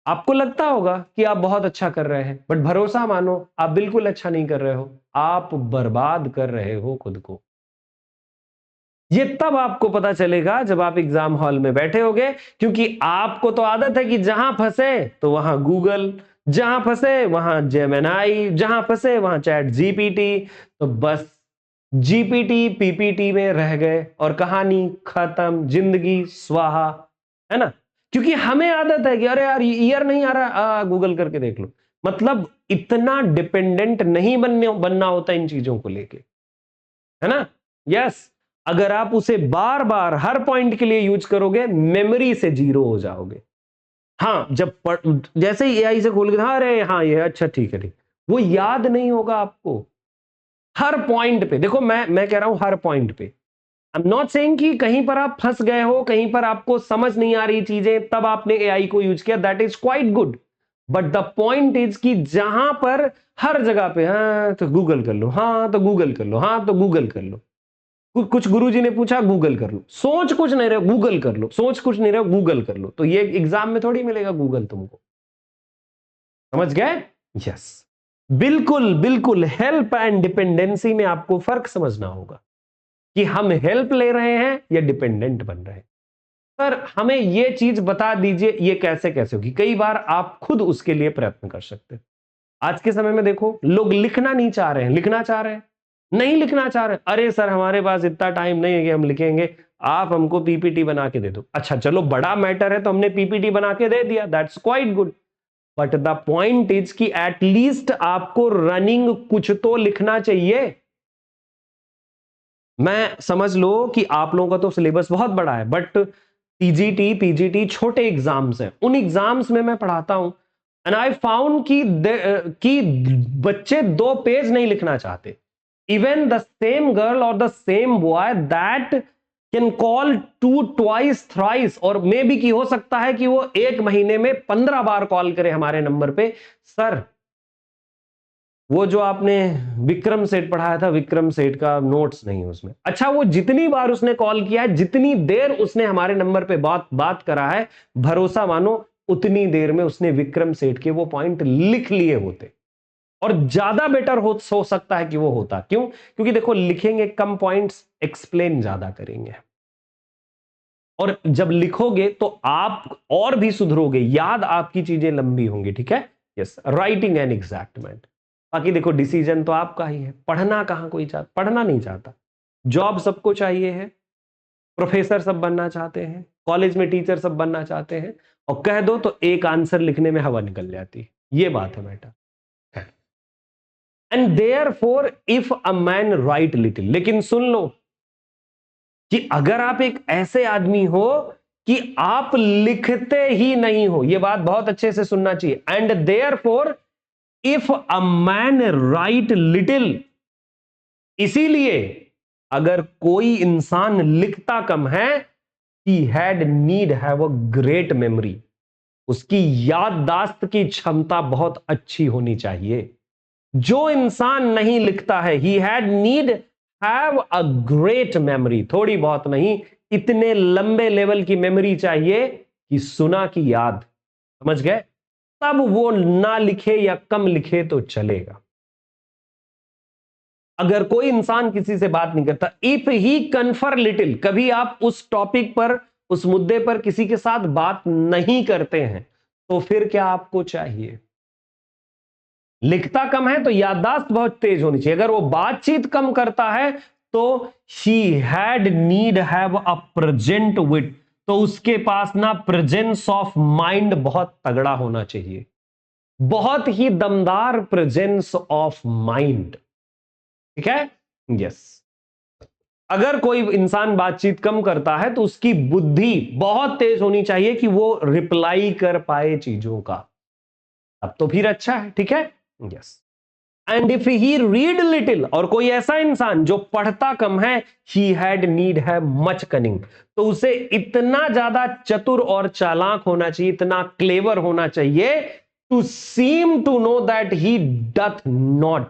आपको लगता होगा कि आप बहुत अच्छा कर रहे हैं, बट भरोसा मानो आप बिल्कुल अच्छा नहीं कर रहे हो, आप बर्बाद कर रहे हो खुद को। ये तब आपको पता चलेगा जब आप एग्जाम हॉल में बैठे होगे, क्योंकि आपको तो आदत है कि जहां फंसे तो वहां गूगल, जहां फंसे वहां जेमिनाई, जहां फंसे वहां चैट जीपीटी, तो बस जीपीटी पीपीटी में रह गए और कहानी खत्म, जिंदगी स्वाहा, है ना। क्योंकि हमें आदत है कि अरे यार ईयर नहीं आ रहा, गूगल करके देख लो। मतलब इतना डिपेंडेंट नहीं बनना होता इन चीजों को लेके, है ना। यस, अगर आप उसे बार बार हर पॉइंट के लिए यूज करोगे, मेमोरी से जीरो हो जाओगे। हाँ, जैसे ही एआई से खोल के, हाँ अरे हाँ ये अच्छा ठीक है ठीक, वो याद नहीं होगा आपको। हर पॉइंट पे देखो, मैं कह रहा हूं हर पॉइंट पे। आई एम नॉट सेइंग कि कहीं पर आप फंस गए हो, कहीं पर आपको समझ नहीं आ रही चीजें, तब आपने एआई को यूज किया, that is quite good. But the point is कि जहां पर हर जगह पे, हाँ तो गूगल कर लो, हाँ तो गूगल कर लो, हाँ तो गूगल कर लो। कुछ गुरुजी ने पूछा, गूगल कर लो। सोच कुछ नहीं रहे, गूगल कर लो। सोच कुछ नहीं रहे, गूगल कर लो। तो ये एग्जाम में थोड़ी मिलेगा गूगल तुमको, समझ गए। यस, बिल्कुल बिल्कुल। हेल्प एंड डिपेंडेंसी में आपको फर्क समझना होगा कि हम हेल्प ले रहे हैं या डिपेंडेंट बन रहे हैं। सर हमें यह चीज बता दीजिए, ये कैसे कैसे होगी। कई बार आप खुद उसके लिए प्रयत्न कर सकते हैं। आज के समय में देखो, लोग लिखना नहीं चाह रहे हैं, लिखना चाह रहे हैं, नहीं लिखना चाह रहे हैं। अरे सर हमारे पास इतना टाइम नहीं है कि हम लिखेंगे, आप हमको पीपीटी बना के दे दो। अच्छा चलो, बड़ा मैटर है तो हमने पीपीटी बना के दे दिया, that's quite good. But the point is कि एटलीस्ट आपको रनिंग कुछ तो लिखना चाहिए। मैं समझ लो कि आप लोगों का तो सिलेबस बहुत बड़ा है, बट टीजीटी पीजीटी छोटे एग्जाम्स हैं। उन एग्जाम्स में मैं पढ़ाता हूं, एंड आई फाउंड कि बच्चे 2 पेज नहीं लिखना चाहते। इवन द सेम गर्ल और the same boy that can call twice thrice, और मे बी की हो सकता है कि वो 1 महीने में 15 बार कॉल करे हमारे नंबर पे। सर वो जो आपने विक्रम सेठ पढ़ाया था, विक्रम सेठ का नोट्स नहीं है उसमें। अच्छा, वो जितनी बार उसने कॉल किया है, जितनी देर उसने हमारे नंबर पे बात करा है, भरोसा मानो उतनी देर में उसने विक्रम सेठ के वो पॉइंट लिख लिए होते, और ज्यादा बेटर हो सकता है कि वो होता। क्यों? क्योंकि देखो, लिखेंगे कम पॉइंट्स, एक्सप्लेन ज्यादा करेंगे, और जब लिखोगे तो आप और भी सुधरोगे, याद आपकी चीजें लंबी होंगी। ठीक है। Yes, writing an exact man. बाकी देखो, डिसीजन तो आपका ही है। पढ़ना कहां कोई पढ़ना नहीं चाहता। जॉब सबको चाहिए है, प्रोफेसर सब बनना चाहते हैं, कॉलेज में टीचर सब बनना चाहते हैं, और कह दो तो एक आंसर लिखने में हवा निकल जाती है। ये बात है बेटा। And therefore if a man write little, लेकिन सुन लो कि अगर आप एक ऐसे आदमी हो कि आप लिखते ही नहीं हो, यह बात बहुत अच्छे से सुनना चाहिए। And therefore if a man write little, इसीलिए अगर कोई इंसान लिखता कम है, he had need have a great memory, उसकी याददाश्त की क्षमता बहुत अच्छी होनी चाहिए। जो इंसान नहीं लिखता है, he had need have a great memory, थोड़ी बहुत नहीं, इतने लंबे लेवल की मेमोरी चाहिए कि सुना की याद, समझ गए। तब वो ना लिखे या कम लिखे तो चलेगा। अगर कोई इंसान किसी से बात नहीं करता, इफ ही कन्फर लिटिल, कभी आप उस टॉपिक पर, उस मुद्दे पर किसी के साथ बात नहीं करते हैं, तो फिर क्या आपको चाहिए? लिखता कम है तो याददाश्त बहुत तेज होनी चाहिए। अगर वो बातचीत कम करता है तो she had need have a present wit, तो उसके पास ना प्रेजेंस ऑफ माइंड बहुत तगड़ा होना चाहिए, बहुत ही दमदार प्रेजेंस ऑफ माइंड। ठीक है। यस, अगर कोई इंसान बातचीत कम करता है तो उसकी बुद्धि बहुत तेज होनी चाहिए कि वो रिप्लाई कर पाए चीजों का, अब तो फिर अच्छा है। ठीक है। Yes, and if he read little, और कोई ऐसा इंसान जो पढ़ता कम है, ही हैड नीड है मच कनिंग, तो उसे इतना ज्यादा चतुर और चालाक होना चाहिए, इतना क्लेवर होना चाहिए, to seem to know that he doth not,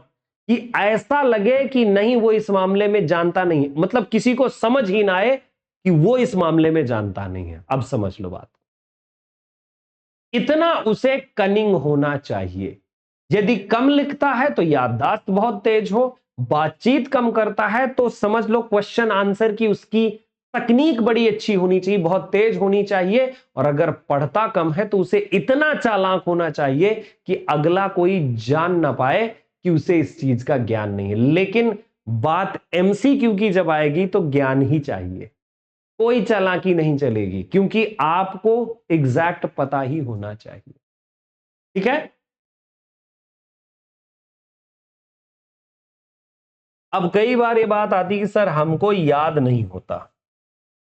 कि ऐसा लगे कि नहीं वो इस मामले में जानता नहीं है, मतलब किसी को समझ ही ना आए कि वो इस मामले में जानता नहीं है। अब समझ लो बात, इतना उसे कनिंग होना चाहिए। यदि कम लिखता है तो याददाश्त बहुत तेज हो, बातचीत कम करता है तो समझ लो क्वेश्चन आंसर की उसकी तकनीक बड़ी अच्छी होनी चाहिए, बहुत तेज होनी चाहिए, और अगर पढ़ता कम है तो उसे इतना चालाक होना चाहिए कि अगला कोई जान ना पाए कि उसे इस चीज का ज्ञान नहीं है। लेकिन बात एमसीक्यू की जब आएगी तो ज्ञान ही चाहिए, कोई चालाकी नहीं चलेगी, क्योंकि आपको एग्जैक्ट पता ही होना चाहिए। ठीक है। अब कई बार ये बात आती कि सर हमको याद नहीं होता,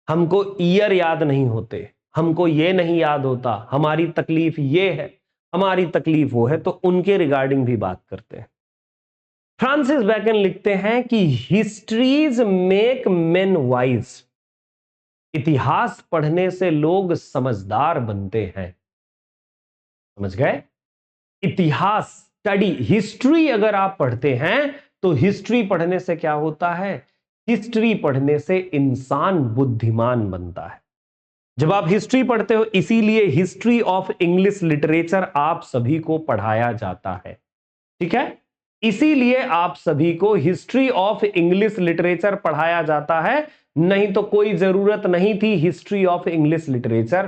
हमको ईयर याद नहीं होते, हमको ये नहीं याद होता, हमारी तकलीफ ये है, हमारी तकलीफ वो है, तो उनके रिगार्डिंग भी बात करते हैं। फ्रांसिस बैकन लिखते हैं कि हिस्ट्रीज मेक मेन वाइज, इतिहास पढ़ने से लोग समझदार बनते हैं। समझ गए? इतिहास, स्टडी, हिस्ट्री अगर आप पढ़ते हैं तो हिस्ट्री पढ़ने से क्या होता है? हिस्ट्री पढ़ने से इंसान बुद्धिमान बनता है। जब आप हिस्ट्री पढ़ते हो, इसीलिए हिस्ट्री ऑफ इंग्लिश लिटरेचर आप सभी को पढ़ाया जाता है। ठीक है? इसीलिए आप सभी को हिस्ट्री ऑफ इंग्लिश लिटरेचर पढ़ाया जाता है, नहीं तो कोई जरूरत नहीं थी हिस्ट्री ऑफ इंग्लिश लिटरेचर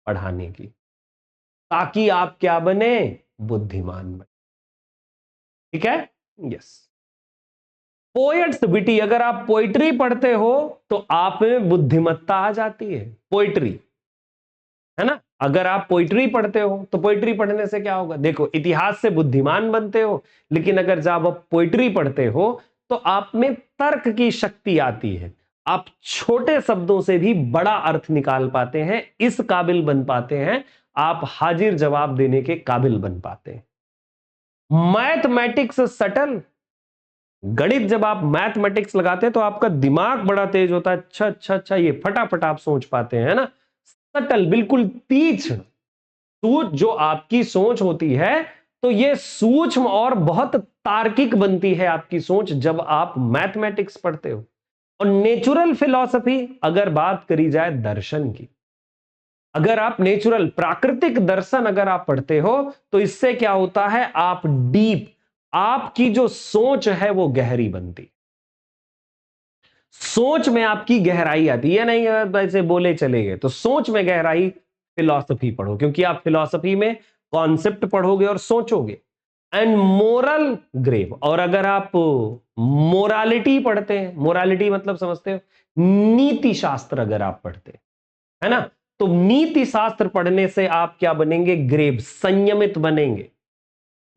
पढ़ाने की, ताकि आप क्या बने? बुद्धिमान बने। ठीक है? यस। पोएट्स विटी, अगर आप पोइट्री पढ़ते हो तो आप में बुद्धिमत्ता आ जाती है। पोइट्री है ना, अगर आप पोइट्री पढ़ते हो तो पोइट्री पढ़ने से क्या होगा? देखो, इतिहास से बुद्धिमान बनते हो, लेकिन अगर जब आप पोइट्री पढ़ते हो तो आप में तर्क की शक्ति आती है, आप छोटे शब्दों से भी बड़ा अर्थ निकाल पाते हैं, इस काबिल बन पाते हैं, आप हाजिर जवाब देने के काबिल बन पाते हैं। मैथमेटिक्स सटल, गणित, जब आप मैथमेटिक्स लगाते हैं तो आपका दिमाग बड़ा तेज होता है। अच्छा अच्छा अच्छा, ये फटाफट आप सोच पाते हैं ना। सटल, बिल्कुल तीक्ष्ण, जो आपकी सोच होती है, तो ये सूक्ष्म और बहुत तार्किक बनती है आपकी सोच जब आप मैथमेटिक्स पढ़ते हो। और नेचुरल फिलॉसफी, अगर बात करी जाए दर्शन की, अगर आप नेचुरल प्राकृतिक दर्शन अगर आप पढ़ते हो तो इससे क्या होता है? आप डीप, आपकी जो सोच है वो गहरी बनती, सोच में आपकी गहराई आती है। नहीं वैसे बोले चले गए, तो सोच में गहराई, फिलॉसफी पढ़ो, क्योंकि आप फिलॉसफी में कॉन्सेप्ट पढ़ोगे और सोचोगे। एंड मोरल ग्रेव, और अगर आप मोरालिटी पढ़ते हैं, मोरालिटी मतलब समझते हो, नीति शास्त्र अगर आप पढ़ते हैं, है ना, तो नीति शास्त्र पढ़ने से आप क्या बनेंगे? ग्रेव, संयमित बनेंगे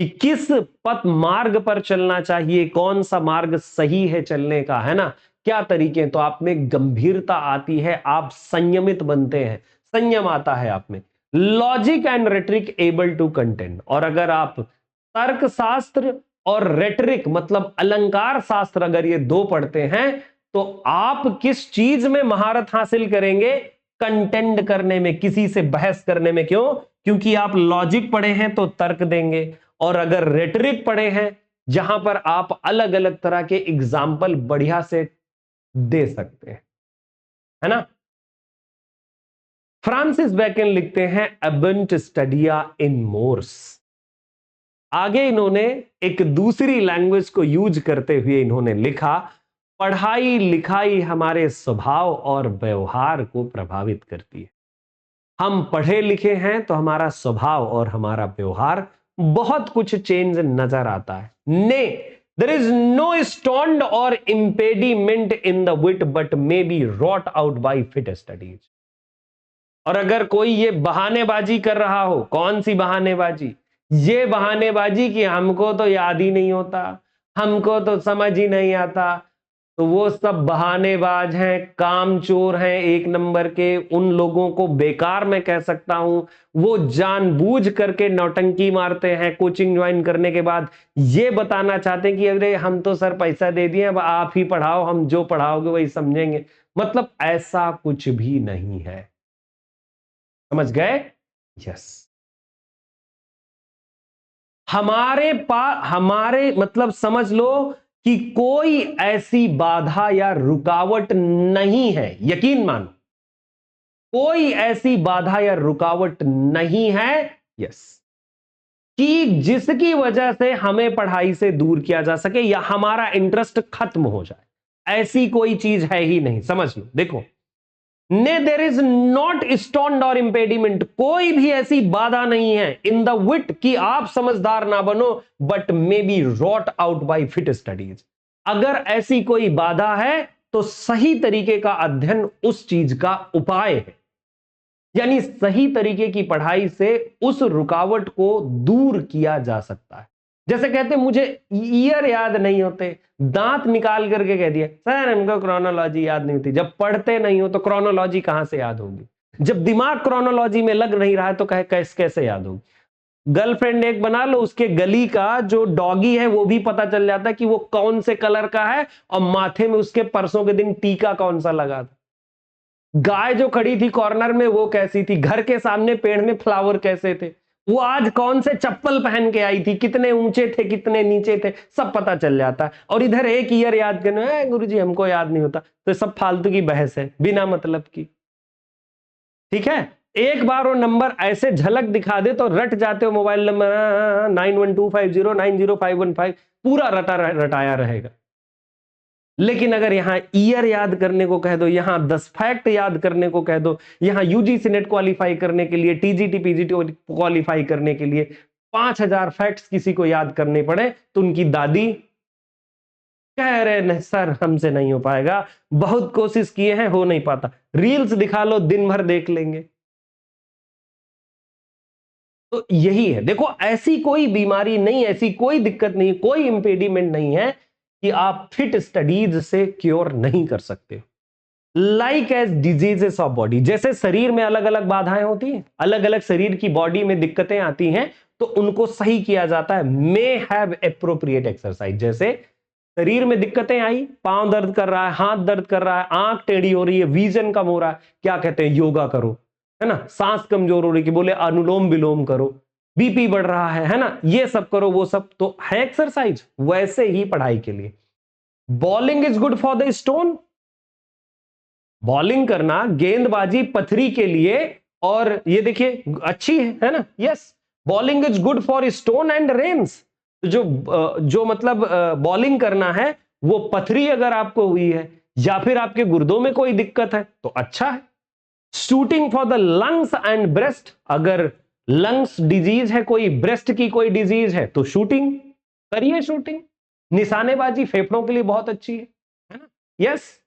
कि किस पथ मार्ग पर चलना चाहिए, कौन सा मार्ग सही है चलने का, है ना, क्या तरीके। तो आप में गंभीरता आती है, आप संयमित बनते हैं, संयम आता है आप में। Logic and rhetoric able to contend, और अगर आप तर्क शास्त्र और रेटरिक मतलब अलंकार शास्त्र अगर ये दो पढ़ते हैं तो आप किस चीज में महारत हासिल करेंगे? कंटेंड करने में, किसी से बहस करने में। क्यों? क्योंकि आप लॉजिक पढ़े हैं तो तर्क देंगे, और अगर रेटरिक पढ़े हैं जहां पर आप अलग अलग तरह के एग्जाम्पल बढ़िया से दे सकते हैं, है ना। फ्रांसिस बैकन लिखते हैं एबंट स्टडिया इन मोर्स। आगे इन्होंने एक दूसरी लैंग्वेज को यूज करते हुए इन्होंने लिखा, पढ़ाई लिखाई हमारे स्वभाव और व्यवहार को प्रभावित करती है। हम पढ़े लिखे हैं तो हमारा स्वभाव और हमारा व्यवहार बहुत कुछ चेंज नजर आता है। ने देयर इज नो स्टोन और impediment in the wit but may be wrought out by fit studies. और अगर कोई ये बहानेबाजी कर रहा हो, कौन सी बहानेबाजी? ये बहानेबाजी कि हमको तो याद ही नहीं होता, हमको तो समझ ही नहीं आता, तो वो सब बहानेबाज हैं, कामचोर हैं एक नंबर के। उन लोगों को बेकार मैं कह सकता हूं, वो जानबूझ करके नौटंकी मारते हैं कोचिंग ज्वाइन करने के बाद, ये बताना चाहते हैं कि अरे हम तो सर पैसा दे दिए, अब आप ही पढ़ाओ, हम जो पढ़ाओगे वही समझेंगे। मतलब ऐसा कुछ भी नहीं है। समझ गए? यस। हमारे मतलब समझ लो कि कोई ऐसी बाधा या रुकावट नहीं है, यकीन मानो, कोई ऐसी बाधा या रुकावट नहीं है, यस, कि जिसकी वजह से हमें पढ़ाई से दूर किया जा सके या हमारा इंटरेस्ट खत्म हो जाए। ऐसी कोई चीज है ही नहीं। समझ लो, देखो, ने देर इज नॉट स्टोन और इंपेडिमेंट, कोई भी ऐसी बाधा नहीं है इन द विट कि आप समझदार ना बनो, but may be wrought out by fit studies. अगर ऐसी कोई बाधा है तो सही तरीके का अध्ययन उस चीज का उपाय है, यानी सही तरीके की पढ़ाई से उस रुकावट को दूर किया जा सकता है। जैसे कहते मुझे ईयर याद नहीं होते, दांत निकाल करके कह दिया सर हमको क्रोनोलॉजी याद नहीं होती। जब पढ़ते नहीं हो तो क्रोनोलॉजी कहां से याद होगी? जब दिमाग क्रोनोलॉजी में लग नहीं रहा है तो कैसे याद होगी? गर्लफ्रेंड एक बना लो, उसके गली का जो डॉगी है वो भी पता चल जाता है कि वो कौन से कलर का है और माथे में उसके परसों के दिन टीका कौन सा लगा था। गाय जो खड़ी थी कॉर्नर में वो कैसी थी, घर के सामने पेड़ में फ्लावर कैसे थे, वो आज कौन से चप्पल पहन के आई थी, कितने ऊंचे थे कितने नीचे थे, सब पता चल जाता है। और इधर एक ईयर याद करना, गुरुजी हमको याद नहीं होता, तो सब फालतू की बहस है बिना मतलब की। ठीक है, एक बार वो नंबर ऐसे झलक दिखा दे तो रट जाते हो, मोबाइल नंबर 9125090515 पूरा रटाया रहेगा। लेकिन अगर यहां ईयर याद करने को कह दो, यहां 10 फैक्ट याद करने को कह दो, यहां यूजीसी नेट क्वालिफाई करने के लिए, टीजीटी पीजीटी क्वालिफाई करने के लिए 5000 फैक्ट्स किसी को याद करने पड़े तो उनकी दादी कह रहे नहीं सर हमसे नहीं हो पाएगा, बहुत कोशिश किए हैं हो नहीं पाता, रील्स दिखा लो दिन भर देख लेंगे। तो यही है, देखो ऐसी कोई बीमारी नहीं, ऐसी कोई दिक्कत नहीं, कोई इंपेडिमेंट नहीं है कि आप फिट स्टडीज से क्योर नहीं कर सकते। Like as diseases of body, जैसे शरीर में अलग अलग बाधाएं होती हैं, अलग अलग शरीर की बॉडी में दिक्कतें आती हैं, तो उनको सही किया जाता है मे हैव एप्रोप्रिएट एक्सरसाइज। जैसे शरीर में दिक्कतें आई, पांव दर्द कर रहा है, हाथ दर्द कर रहा है, आंख टेढ़ी हो रही है, विजन कम हो रहा है, क्या कहते हैं योगा करो, है ना, सांस कमजोर हो रही है कि बोले अनुलोम विलोम करो, बीपी बढ़ रहा है ना, ये सब करो, वो सब तो है एक्सरसाइज। वैसे ही पढ़ाई के लिए bowling is good for the stone, bowling करना गेंदबाजी पथरी के लिए, और ये देखिए अच्छी है ना, yes bowling is good for stone and reins. जो मतलब बॉलिंग करना है वो पथरी अगर आपको हुई है या फिर आपके गुर्दों में कोई दिक्कत है तो अच्छा है। Shooting for the lungs and breast, अगर लंग्स डिजीज है कोई, ब्रेस्ट की कोई डिजीज है तो शूटिंग करिए, शूटिंग निशानेबाजी फेफड़ों के लिए बहुत अच्छी है ना, yes.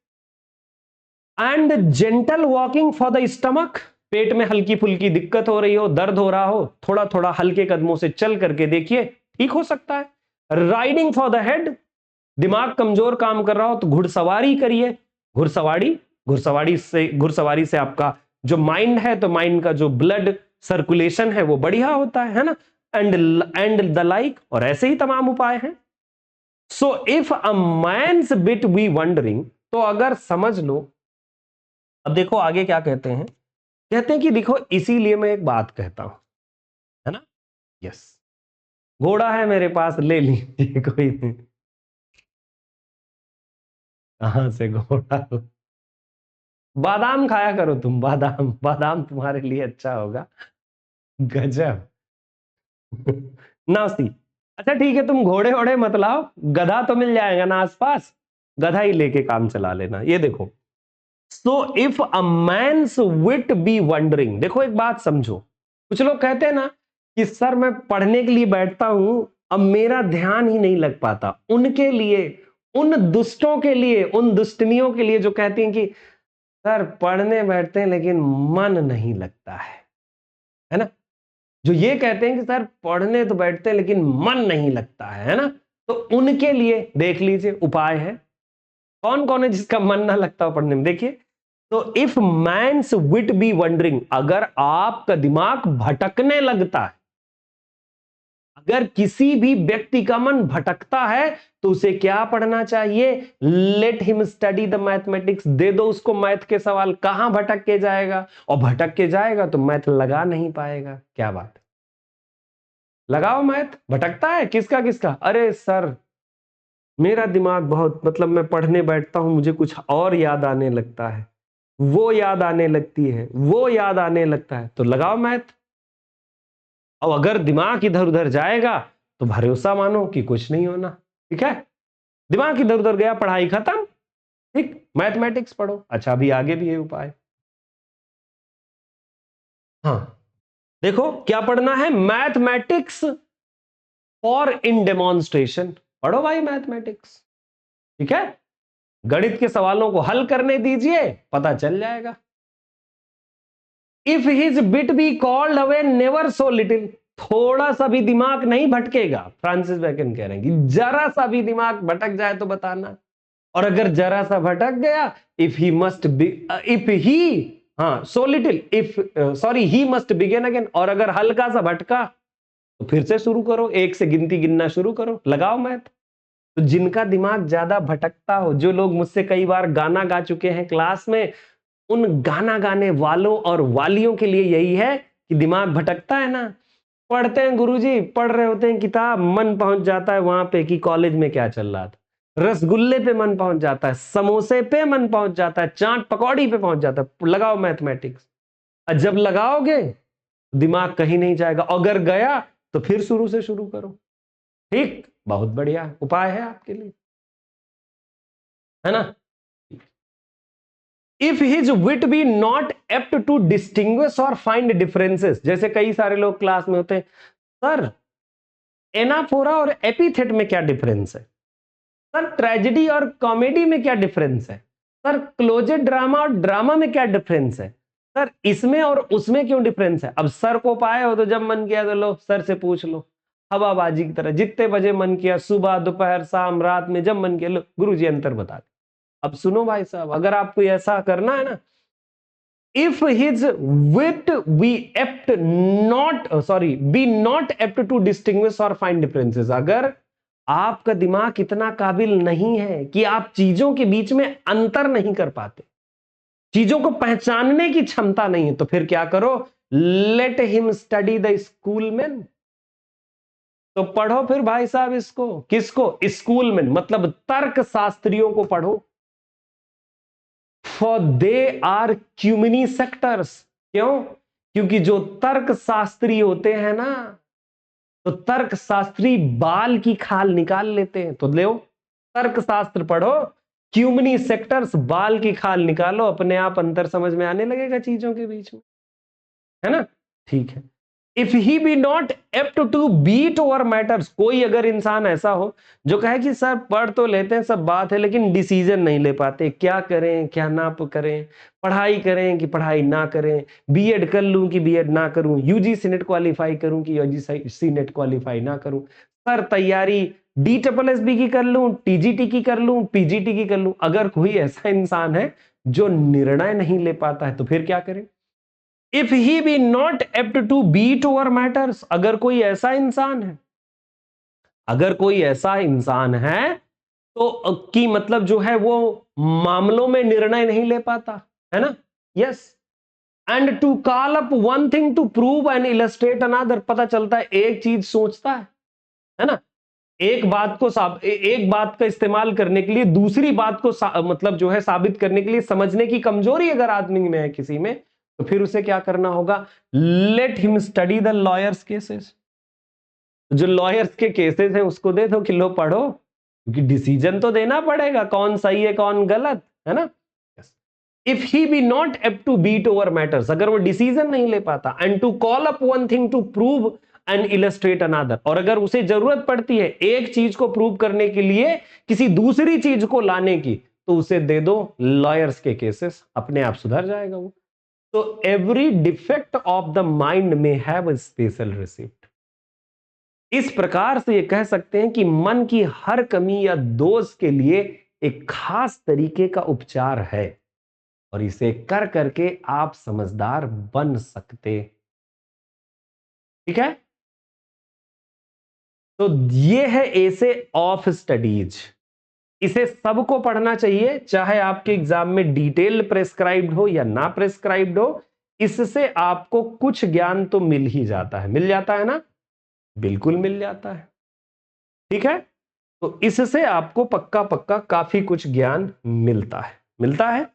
And gentle walking for the stomach, पेट में हल्की फुल्की दिक्कत हो रही हो, दर्द हो रहा हो, थोड़ा थोड़ा हल्के कदमों से चल करके देखिए ठीक हो सकता है। राइडिंग फॉर द हेड, दिमाग कमजोर काम कर रहा हो तो घुड़सवारी करिए, घुड़सवारी से आपका जो माइंड है तो माइंड का जो ब्लड सर्कुलेशन है वो बढ़िया होता है ना, एंड द लाइक, और ऐसे ही तमाम उपाय हैं। So if a man's wit be wandering, तो अगर समझ लो, अब देखो आगे क्या कहते हैं, कहते हैं कि देखो इसीलिए मैं एक बात कहता हूं, है ना, यस घोड़ा है मेरे पास ले लीजिए कोई नहीं। कहां से घोड़ा? बादाम खाया करो तुम, बादाम बादाम तुम्हारे लिए अच्छा होगा। गजब। नास्ती। अच्छा ठीक है, तुम घोड़े वोड़े मत लाओ, गधा तो मिल जाएगा ना आसपास, गधा ही लेके काम चला लेना। ये देखो, so if a man's wit be wandering, देखो एक बात समझो, कुछ लोग कहते हैं ना कि सर मैं पढ़ने के लिए बैठता हूं अब मेरा ध्यान ही नहीं लग पाता, उनके लिए, उन दुष्टों के लिए, उन दुष्टनियों के लिए जो कहती हैं कि सर पढ़ने बैठते हैं लेकिन मन नहीं लगता है ना, जो ये कहते हैं कि सर पढ़ने तो बैठते हैं लेकिन मन नहीं लगता है ना, तो उनके लिए देख लीजिए उपाय है। कौन कौन है जिसका मन ना लगता हो पढ़ने में? देखिए, तो if man's wit be wandering, अगर आपका दिमाग भटकने लगता है, अगर किसी भी व्यक्ति का मन भटकता है तो उसे क्या पढ़ना चाहिए? Let him study the mathematics, दे दो उसको मैथ के सवाल, कहां भटक के जाएगा, और भटक के जाएगा तो मैथ लगा नहीं पाएगा। क्या बात है, लगाओ मैथ, भटकता है किसका किसका, अरे सर मेरा दिमाग बहुत, मतलब मैं पढ़ने बैठता हूं मुझे कुछ और याद आने लगता है, वो याद आने लगती है, वो याद आने लगता है, तो लगाओ मैथ। और अगर दिमाग इधर उधर जाएगा तो भरोसा मानो कि कुछ नहीं होना। ठीक है, दिमाग इधर उधर गया पढ़ाई खत्म, ठीक, मैथमेटिक्स पढ़ो। अच्छा अभी आगे भी ये उपाय, हाँ देखो क्या पढ़ना है, मैथमेटिक्स फॉर इन डेमोन्स्ट्रेशन, पढ़ो भाई मैथमेटिक्स। ठीक है, गणित के सवालों को हल करने दीजिए, पता चल जाएगा। If his bit be called away never so little, थोड़ा सा भी दिमाग नहीं भटकेगा, फ्रांसिस बेकन कह रहे हैं कि जरा सा भी दिमाग भटक जाए तो बताना, और अगर जरा सा भटक गया, if he must be if he हाँ so little if sorry he must begin again, और अगर हल्का सा भटका तो फिर से शुरू करो, एक से गिनती गिनना शुरू करो, लगाओ मैथ। तो जिनका दिमाग ज्यादा भटकता हो, जो लोग मुझसे कई बार गाना गा चुके हैं क्लास में, उन गाना गाने वालों और वालियों के लिए यही है कि दिमाग भटकता है ना, पढ़ते हैं गुरुजी, पढ़ रहे होते हैं किताब, मन पहुंच जाता है वहां पे कि कॉलेज में क्या चल रहा था, रसगुल्ले पे मन पहुंच जाता है, समोसे पे मन पहुंच जाता है, चाट पकौड़ी पे पहुंच जाता है, लगाओ मैथमेटिक्स। और जब लगाओगे दिमाग कहीं नहीं जाएगा, अगर गया तो फिर शुरू से शुरू करो। ठीक, बहुत बढ़िया उपाय है आपके लिए, है ना। If his wit be not apt to distinguish और फाइंड डिफरेंसेस, जैसे कई सारे लोग क्लास में होते हैं, सर एनाफोरा और एपिथेट में क्या डिफरेंस है, सर ट्रेजेडी और कॉमेडी में क्या डिफरेंस है, सर क्लोजेड ड्रामा और ड्रामा में क्या डिफरेंस है, सर इसमें और उसमें क्यों डिफरेंस है। अब सर को पाए हो तो जब मन किया तो लो सर से पूछ लो, हवाबाजी की तरह, जितने बजे मन किया, सुबह दोपहर शाम रात में, जब मन किया लो गुरुजी अंतर बता दे। अब सुनो भाई साहब, अगर आपको ऐसा करना है ना, if his wit be apt not be not apt to distinguish और फाइंड डिफरेंसेस, अगर आपका दिमाग इतना काबिल नहीं है कि आप चीजों के बीच में अंतर नहीं कर पाते, चीजों को पहचानने की क्षमता नहीं है, तो फिर क्या करो, late him study the school man. तो पढ़ो फिर भाई साहब इसको, किसको, स्कूल मैन मतलब तर्क शास्त्रियों को पढ़ो, फॉर दे आर क्यूमिनी सेक्टर्स। क्यों, क्योंकि जो तर्क शास्त्री होते हैं ना, तो तर्क शास्त्री बाल की खाल निकाल लेते हैं। तो ले तर्क शास्त्र पढ़ो, क्यूमिनी सेक्टर्स, बाल की खाल निकालो, अपने आप अंतर समझ में आने लगेगा चीजों के बीच में, है ना। ठीक है, if he be not apt to beat over matters, कोई अगर इंसान ऐसा हो जो कहे कि सर पढ़ तो लेते हैं सब बात है, लेकिन डिसीजन नहीं ले पाते, क्या करें क्या ना करें, पढ़ाई करें कि पढ़ाई ना करें, बीएड कर लूं कि बीएड ना करूं, यूजीसी नेट क्वालिफाई करूं कि यूजीसी नेट क्वालिफाई ना करूं, सर तैयारी DSSB की कर लूं, टीजीटी की कर लूं, पीजीटी की कर लूं। अगर कोई ऐसा इंसान है जो निर्णय नहीं ले पाता है तो फिर क्या करें, if he be not apt to beat over matters, अगर कोई ऐसा इंसान है, अगर कोई ऐसा इंसान है तो की मतलब जो है वो मामलों में निर्णय नहीं ले पाता, है ना। Yes, and to call up one thing to prove and illustrate another, पता चलता है एक चीज सोचता है ना, एक बात को एक बात का इस्तेमाल करने के लिए दूसरी बात को मतलब जो है साबित करने के लिए समझने की कमजोरी अगर आदमी में है किसी में, तो फिर उसे क्या करना होगा, late him study the lawyers cases, जो लॉयर्स के केसेस हैं उसको दे दो कि लो पढ़ो, क्योंकि डिसीजन तो देना पड़ेगा कौन सही है कौन गलत, है ना। If he be not apt to beat over matters, अगर वो डिसीजन नहीं ले पाता, and to call up one thing to prove and illustrate another, और अगर उसे जरूरत पड़ती है एक चीज को प्रूव करने के लिए किसी दूसरी चीज को लाने की, तो उसे दे दो लॉयर्स के केसेस, अपने आप सुधर जाएगा वो। तो every defect of the mind में हैव अ स्पेशल रिसिप्ट। इस प्रकार से ये कह सकते हैं कि मन की हर कमी या दोष के लिए एक खास तरीके का उपचार है, और इसे कर करके आप समझदार बन सकते। ठीक है, तो ये है एसे ऑफ स्टडीज, इसे सबको पढ़ना चाहिए, चाहे आपके एग्जाम में डिटेल्ड प्रेस्क्राइब्ड हो या ना प्रेस्क्राइब्ड हो, इससे आपको कुछ ज्ञान तो मिल ही जाता है, मिल जाता है ना, बिल्कुल मिल जाता है। ठीक है, तो इससे आपको पक्का पक्का काफी कुछ ज्ञान मिलता है।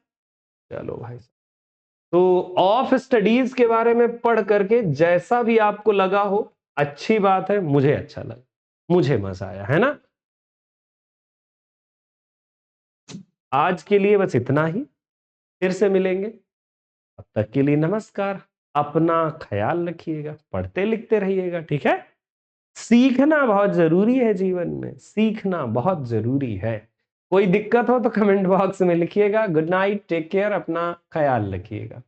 चलो भाई, तो ऑफ स्टडीज के बारे में पढ़ करके जैसा भी आपको लगा हो अच्छी बात है, मुझे अच्छा लगा, मुझे मजा आया, है ना। आज के लिए बस इतना ही, फिर से मिलेंगे, तब तक के लिए नमस्कार, अपना ख्याल रखिएगा, पढ़ते लिखते रहिएगा। ठीक है, सीखना बहुत जरूरी है, जीवन में सीखना बहुत जरूरी है। कोई दिक्कत हो तो कमेंट बॉक्स में लिखिएगा। गुड नाइट, टेक केयर, अपना ख्याल रखिएगा।